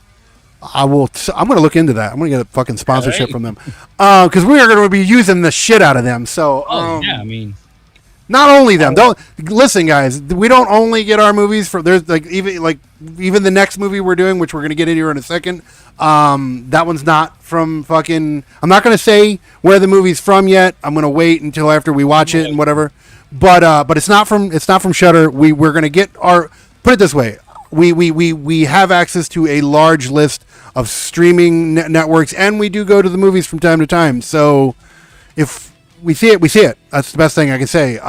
I'm going to look into that. I'm going to get a fucking sponsorship from them because we are going to be using the shit out of them. So, yeah, I mean, not only them. Don't listen, guys. We don't only get our movies from. There's even the next movie we're doing, which we're going to get into here in a second. That one's not from fucking. I'm not going to say where the movie's from yet. I'm going to wait until after we watch it and whatever. But it's not from Shudder. We're going to get our. Put it this way. We have access to a large list of streaming networks, and we do go to the movies from time to time. So if we see it, we see it. That's the best thing I can say.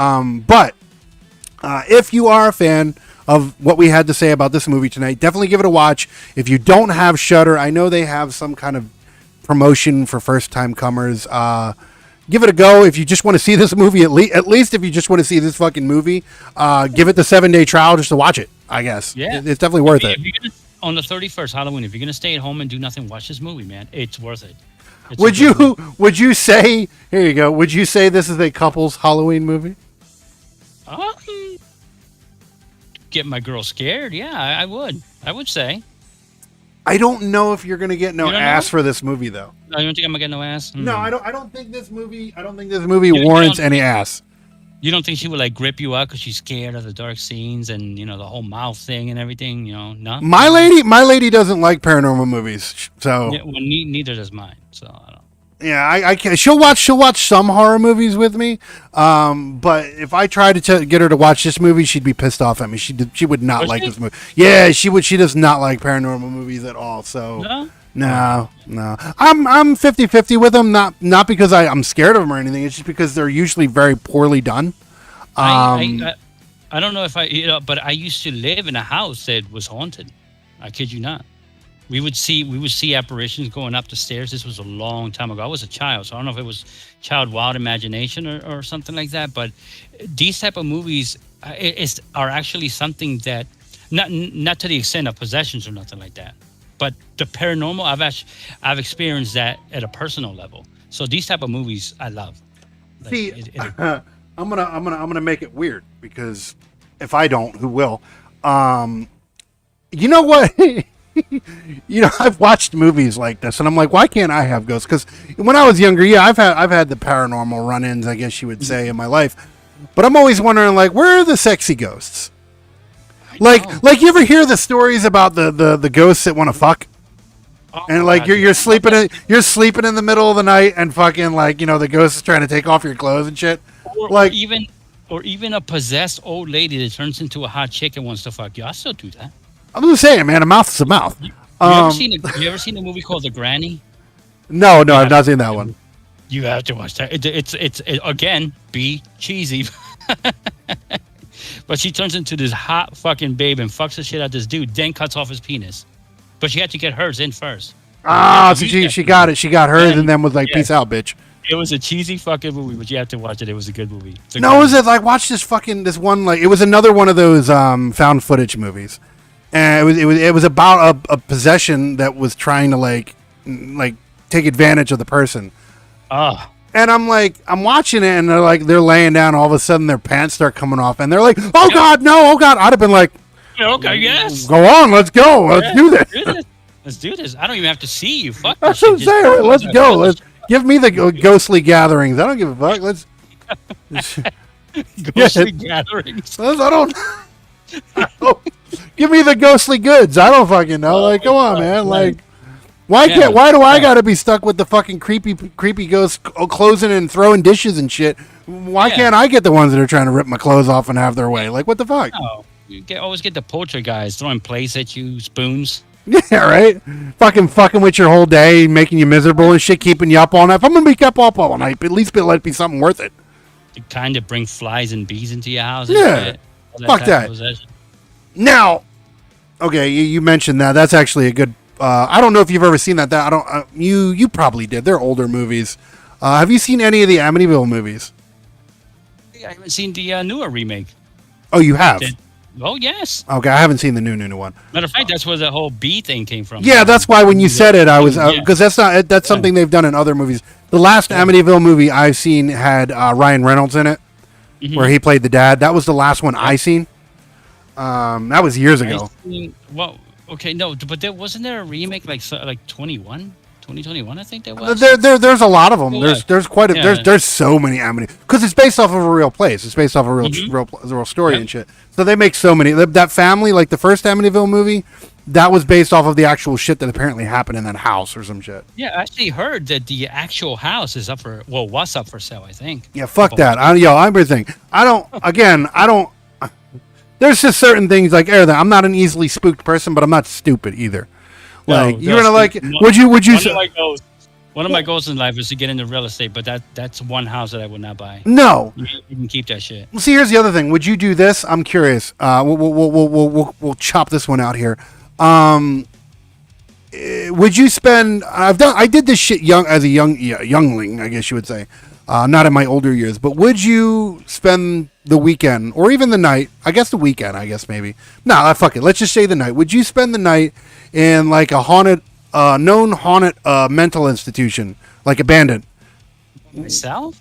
But if you are a fan of what we had to say about this movie tonight, definitely give it a watch. If you don't have Shudder, I know they have some kind of promotion for first-time comers. Give it a go. If you just want to see this movie, at least if you just want to see this fucking movie, give it the 7-day trial just to watch it, I guess. Yeah. It's definitely worth it. On the 31st, Halloween, if you're going to stay at home and do nothing, watch this movie, man. It's worth it. Would you say, here you go, would you say this is a couple's Halloween movie? Get my girl scared. Yeah, I would. I would say. I don't know if you're going to get no ass for this movie, though. No, you don't think I'm going to get no ass? No, I don't think this movie warrants any ass. You don't think she would like grip you up because she's scared of the dark scenes and the whole mouth thing and everything? No. My lady doesn't like paranormal movies, so yeah, well, neither does mine. So I don't. Yeah, I can. She'll watch some horror movies with me, but if I tried to get her to watch this movie, she'd be pissed off at me. She would not like this movie. Yeah, she would. She does not like paranormal movies at all. So no. I'm 50-50 with them. Not because I'm scared of them or anything. It's just because they're usually very poorly done. I don't know if but I used to live in a house that was haunted. I kid you not. We would see apparitions going up the stairs. This was a long time ago. I was a child, so I don't know if it was child wild imagination or something like that. But these type of movies are actually something that not to the extent of possessions or nothing like that. But the paranormal, I've experienced that at a personal level. So these type of movies I love. I'm gonna make it weird because if I don't, who will? You know what? I've watched movies like this, and I'm like, why can't I have ghosts? Because when I was younger, yeah, I've had the paranormal run-ins, I guess you would say, in my life. But I'm always wondering, like, where are the sexy ghosts? Like you ever hear the stories about the ghosts that want to fuck? And like you're sleeping in the middle of the night, and fucking like the ghost is trying to take off your clothes and shit. Or even a possessed old lady that turns into a hot chick and wants to fuck you. I still do that. I'm just saying, man, a mouth is a mouth. You ever seen a movie called The Granny? No, I've not seen that one. You have to watch that. It's again, be cheesy. But she turns into this hot fucking babe and fucks the shit out of this dude, then cuts off his penis. But she had to get hers in first. So she got it. She got hers and then was like, peace out, bitch. It was a cheesy fucking movie, but you have to watch it. It was a good movie. Was it like watch this one like it was another one of those found footage movies. And it was about a possession that was trying to like take advantage of the person. And I'm watching it, and they're laying down. All of a sudden, their pants start coming off, and they're like, "Oh God, no! Oh God!" I'd have been like, "Okay, yes, go on, let's go, let's do this. Let's do this. I don't even have to see you. Fuck. That's what I'm saying. Let's go. Let's give me the ghostly gatherings. I don't give a fuck. Let's ghostly gatherings. I don't. Give me the ghostly goods. I don't fucking know. Like, come on, man. Like, Why Yeah. can't? Why do I Yeah. got to be stuck with the fucking creepy ghosts closing and throwing dishes and shit? Why Yeah. can't I get the ones that are trying to rip my clothes off and have their way? Like, what the fuck? No, always get the poacher guys throwing plates at you, spoons. Yeah, right. Fucking with your whole day, making you miserable and shit, keeping you up all night. If I'm gonna be kept up all night, but at least let it be something worth it. To kind of bring flies and bees into your house. And Yeah. shit. All Fuck type that. of possession. Now, okay, you mentioned that. That's actually a good. I don't know if you've ever seen that. I don't. You probably did. They're older movies. Have you seen any of the Amityville movies? I haven't seen the newer remake. Oh, you have. Oh yes. Okay, I haven't seen the new one. Matter of fact, that's where the whole bee thing came from. Yeah, that's why when you said it, I was Yeah. because that's something they've done in other movies. The last Amityville movie I've seen had Ryan Reynolds in it, where he played the dad. That was the last one I seen. That was years ago. Well, okay, no, but wasn't there a remake like 2021, I think there was. There's a lot of them. Yeah. There's quite a Yeah. there's so many Amityville because it's based off of a real place. It's based off a real story Yep. and shit. So they make so many. That family, like the first Amityville movie, that was based off of the actual shit that apparently happened in that house or some shit. Yeah, I actually heard that the actual house is was up for sale, I think. Yeah, fuck that. I'm everything. I don't. There's just certain things like everything. I'm not an easily spooked person, but I'm not stupid either. Like you're gonna like. Would you? One of my goals in life is to get into real estate, but that's one house that I would not buy. No. You can keep that shit. Well, see, here's the other thing. Would you do this? I'm curious. We'll chop this one out here. Would you spend? I did this shit as a youngling, I guess you would say. Not in my older years, but would you spend the weekend or even the night? I guess the weekend. I guess maybe. No, fuck it. Let's just say the night. Would you spend the night in like a known haunted mental institution, like abandoned? Myself?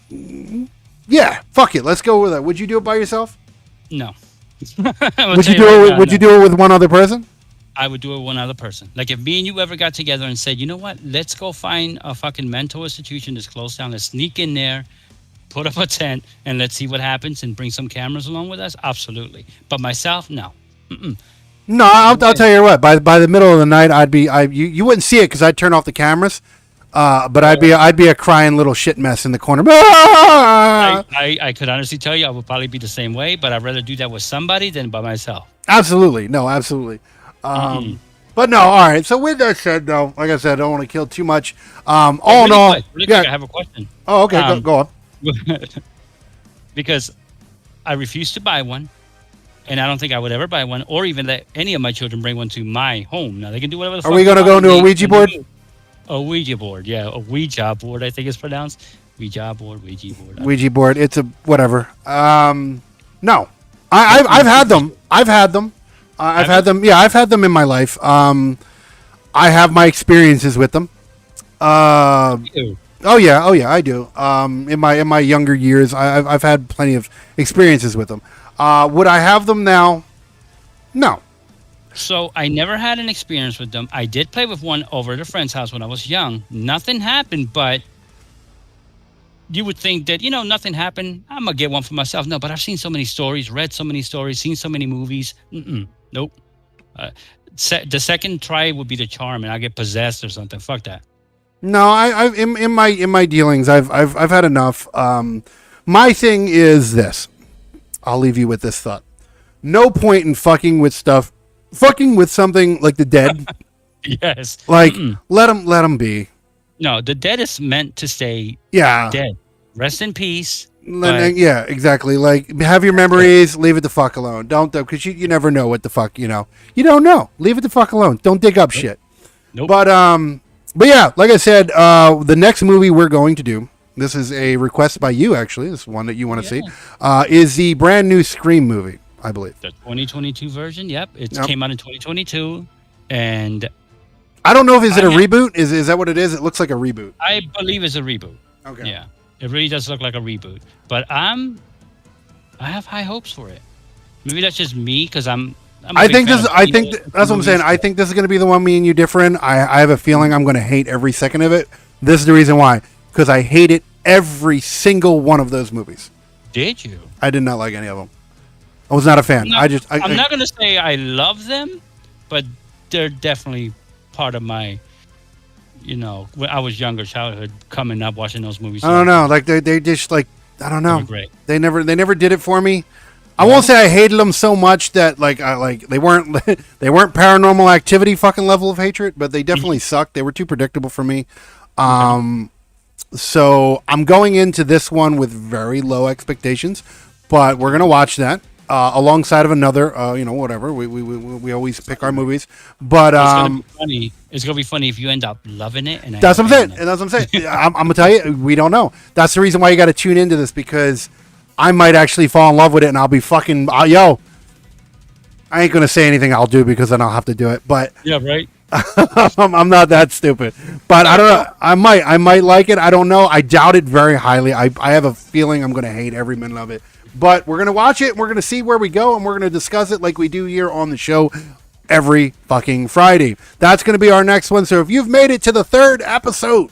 Yeah, fuck it. Let's go with that. Would you do it by yourself? No. Would you do it? Would you do it with one other person? I would do it with one other person. Like if me and you ever got together and said, you know what, let's go find a fucking mental institution that's closed down. Let's sneak in there, put up a tent, and let's see what happens and bring some cameras along with us. Absolutely. But myself, no. Mm-mm. No, I'll tell you what. By the middle of the night, you wouldn't see it because I'd turn off the cameras. But I'd be a crying little shit mess in the corner. I could honestly tell you I would probably be the same way, but I'd rather do that with somebody than by myself. Absolutely, no, absolutely. But no, all right. So with that said, though, like I said, I don't want to kill too much. All in all, Really quick, I have a question. Oh, okay, go on. Because I refuse to buy one, and I don't think I would ever buy one, or even let any of my children bring one to my home. Now they can do whatever the fuck. Are we gonna go into a Ouija board? A Ouija board, yeah, a Ouija board. I think it's pronounced Ouija board. Ouija board. It's a whatever. No, I've had them. I've had them. Yeah, I've had them in my life. I have my experiences with them. Ew. Oh yeah, I do. In my younger years, I've had plenty of experiences with them. Would I have them now? No. So I never had an experience with them. I did play with one over at a friend's house when I was young. Nothing happened, but you would think that, nothing happened. I'm going to get one for myself. No, but I've seen so many stories, read so many stories, seen so many movies. Nope. The second try would be the charm, and I'll get possessed or something. Fuck that. No, I've in my dealings, I've had enough. My thing is this. I'll leave you with this thought. No point in fucking with something like the dead. Yes. Like let them be. No, the dead is meant to stay dead. Rest in peace. Yeah, exactly. Like have your memories, leave it the fuck alone. Don't because you never know what the fuck, You don't know. Leave it the fuck alone. Don't dig up shit. Nope. But yeah, like I said, the next movie we're going to do, this is a request by you actually, this is one that you want to see, is the brand new Scream movie, I believe. The 2022 version, yep. It came out in 2022, and I don't know if is it a reboot? Is that what it is? It looks like a reboot. I believe it's a reboot. Okay. Yeah. It really does look like a reboot. But I have high hopes for it. Maybe that's just me because I think that's what I'm saying. I think this is going to be the one me and you differ in. I have a feeling I'm going to hate every second of it. This is the reason why. Because I hated every single one of those movies. Did you? I did not like any of them. I was not a fan. No, I'm not going to say I love them, but they're definitely part of my when I was younger, childhood, coming up, watching those movies. I don't know. Like they just like I don't They were know. great. They never did it for me. I won't say I hated them so much that they weren't they weren't Paranormal Activity fucking level of hatred, but they definitely sucked. They were too predictable for me. So I'm going into this one with very low expectations, but we're gonna watch that alongside of another. Whatever we always pick our movies, but It's gonna be funny. It's gonna be funny if you end up loving it. And that's what I'm saying. And that's what I'm saying. I'm gonna tell you, we don't know. That's the reason why you got to tune into this, because I might actually fall in love with it, and I'll be fucking I ain't gonna say anything I'll do, because then I'll have to do it. But Yeah, right. I'm not that stupid. But I don't know. I might like it. I don't know. I doubt it very highly. I have a feeling I'm gonna hate every minute of it. But we're gonna watch it. And we're gonna see where we go, and we're gonna discuss it like we do here on the show every fucking Friday. That's gonna be our next one. So if you've made it to the 3rd episode,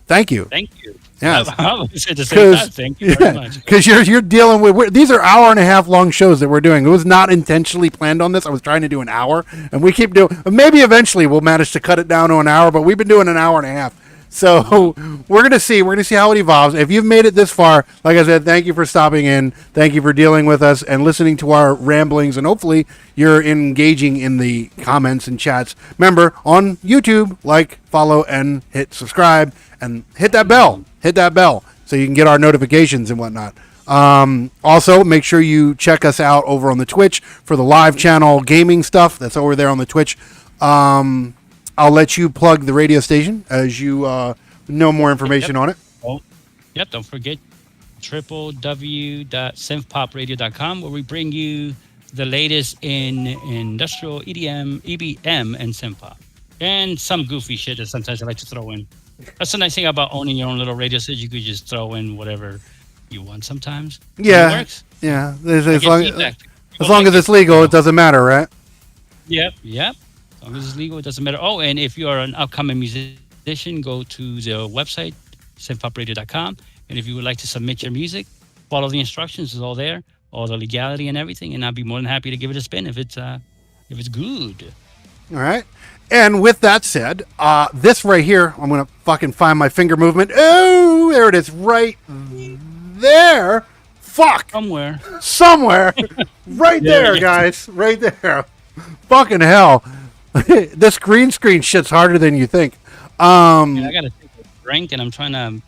thank you. Thank you. Yes. I would say the same time. Thank you very much. Because you're dealing with these are hour and a half long shows that we're doing. It was not intentionally planned on this. I was trying to do an hour, and we keep doing. Maybe eventually we'll manage to cut it down to an hour, but we've been doing an hour and a half. So we're gonna see. We're gonna see how it evolves. If you've made it this far, like I said, thank you for stopping in. Thank you for dealing with us and listening to our ramblings. And hopefully you're engaging in the comments and chats. Remember, on YouTube, like, follow, and hit subscribe, and hit that bell. Hit that bell so you can get our notifications and whatnot. Also, make sure you check us out over on the Twitch for the live channel gaming stuff. That's over there on the Twitch. I'll let you plug the radio station as you know more information on it. Oh, yep. Don't forget www.synthpopradio.com, where we bring you the latest in industrial EDM, EBM, and synth pop, and some goofy shit that sometimes I like to throw in. That's the nice thing about owning your own little radio station. You could just throw in whatever you want sometimes. Yeah. It works. Yeah. As long as it's legal, it doesn't matter, right? Yep. As long as it's legal, it doesn't matter. Oh, and if you are an upcoming musician, go to the website, synthpopradio.com. And if you would like to submit your music, follow the instructions. It's all there, all the legality and everything. And I'd be more than happy to give it a spin if it's good. All right. And with that said, this right here, I'm going to fucking find my finger movement. Oh, there it is right there. Fuck. Somewhere. Right there, guys. Right there. Fucking hell. This green screen shit's harder than you think. I got to take a drink, and I'm trying to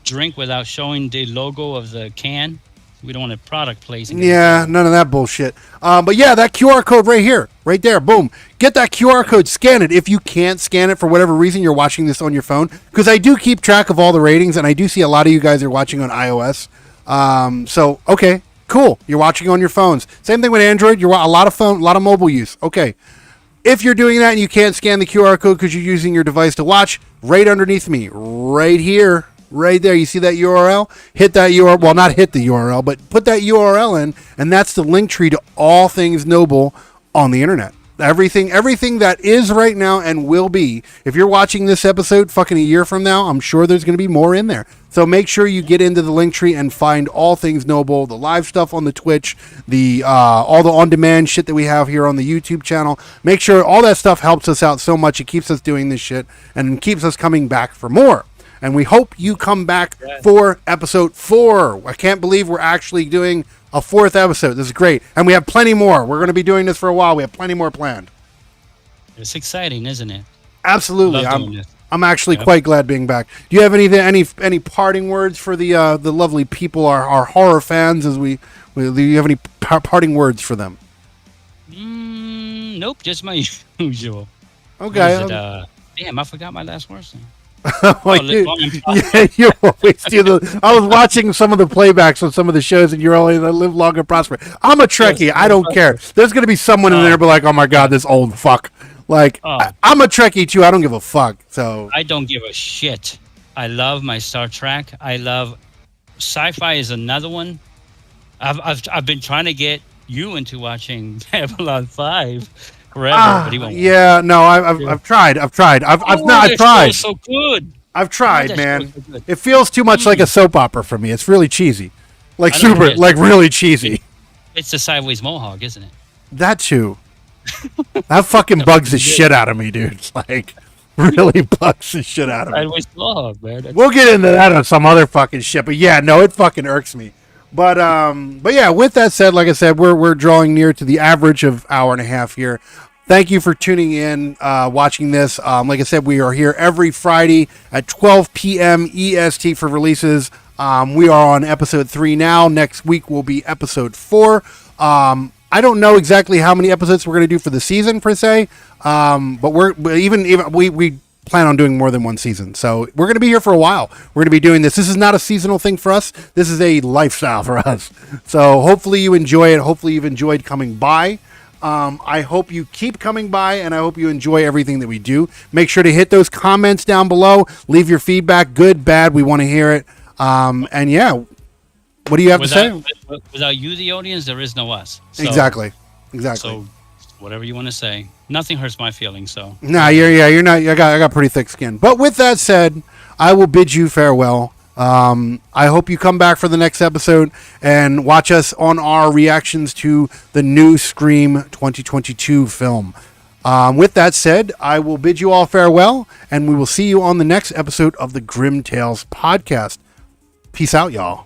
drink without showing the logo of the can. We don't want a product placement. Yeah, none of that bullshit. But yeah, that QR code right here, right there, boom. Get that QR code, scan it. If you can't scan it for whatever reason, you're watching this on your phone, because I do keep track of all the ratings, and I do see a lot of you guys are watching on iOS. So okay, cool. You're watching on your phones. Same thing with Android. You're a lot of mobile use. Okay. If you're doing that and you can't scan the QR code because you're using your device to watch, right underneath me, right here, right there, you see that URL? Hit that URL. Well, not hit the URL, but put that URL in, and that's the link tree to all things Noble on the internet. Everything that is right now and will be. If you're watching this episode fucking a year from now, I'm sure there's going to be more in there. So make sure you get into the link tree and find all things Noble, the live stuff on the Twitch, the all the on-demand shit that we have here on the YouTube channel. Make sure all that stuff helps us out so much. It keeps us doing this shit and keeps us coming back for more. And we hope you come back for episode 4. I can't believe we're actually doing a 4th episode. This is great. And we have plenty more. We're going to be doing this for a while. We have plenty more planned. It's exciting, isn't it? Absolutely. I'm actually quite glad being back. Do you have any parting words for the lovely people, our horror fans? Do you have any parting words for them? Nope, just my usual. Okay. Damn, I forgot my last words. Yeah, you always do I was watching some of the playbacks on some of the shows, and you're only live long and prosper. I'm a Trekkie. I don't care. There's gonna be someone in there be like, "Oh my god, this old fuck." Like, I'm a Trekkie too. I don't give a fuck. So I don't give a shit. I love my Star Trek. I love sci-fi is another one. I've been trying to get you into watching Babylon 5 forever, but he won't. Yeah, no, I've tried. I've tried. So good. I've tried, man. So it feels too much like a soap opera for me. It's really cheesy, like really cheesy. It's the sideways mohawk, isn't it? That too. That fucking bugs the shit out of me, dude. It's like, really bugs the shit out of me. Sideways dog, man. We'll get into that on some other fucking shit, but yeah, no, it fucking irks me. But yeah, with that said, like I said, we're drawing near to the average of hour and a half here. Thank you for tuning in, watching this. Like I said, we are here every Friday at 12 p.m. EST for releases. We are on episode 3 now. Next week will be episode 4. I don't know exactly how many episodes we're going to do for the season per se, but we plan on doing more than one season. So we're going to be here for a while. We're going to be doing this. This is not a seasonal thing for us. This is a lifestyle for us. So hopefully you enjoy it. Hopefully you've enjoyed coming by. I hope you keep coming by, and I hope you enjoy everything that we do. Make sure to hit those comments down below. Leave your feedback, good, bad. We want to hear it. And yeah, what do you have to say? Without you, the audience, there is no us. So, Exactly. So whatever you want to say, nothing hurts my feelings. So Nah, you're not. I got pretty thick skin. But with that said, I will bid you farewell. I hope you come back for the next episode and watch us on our reactions to the new Scream 2022 film. With that said, I will bid you all farewell, and we will see you on the next episode of the Grimm Tales podcast. Peace out, y'all.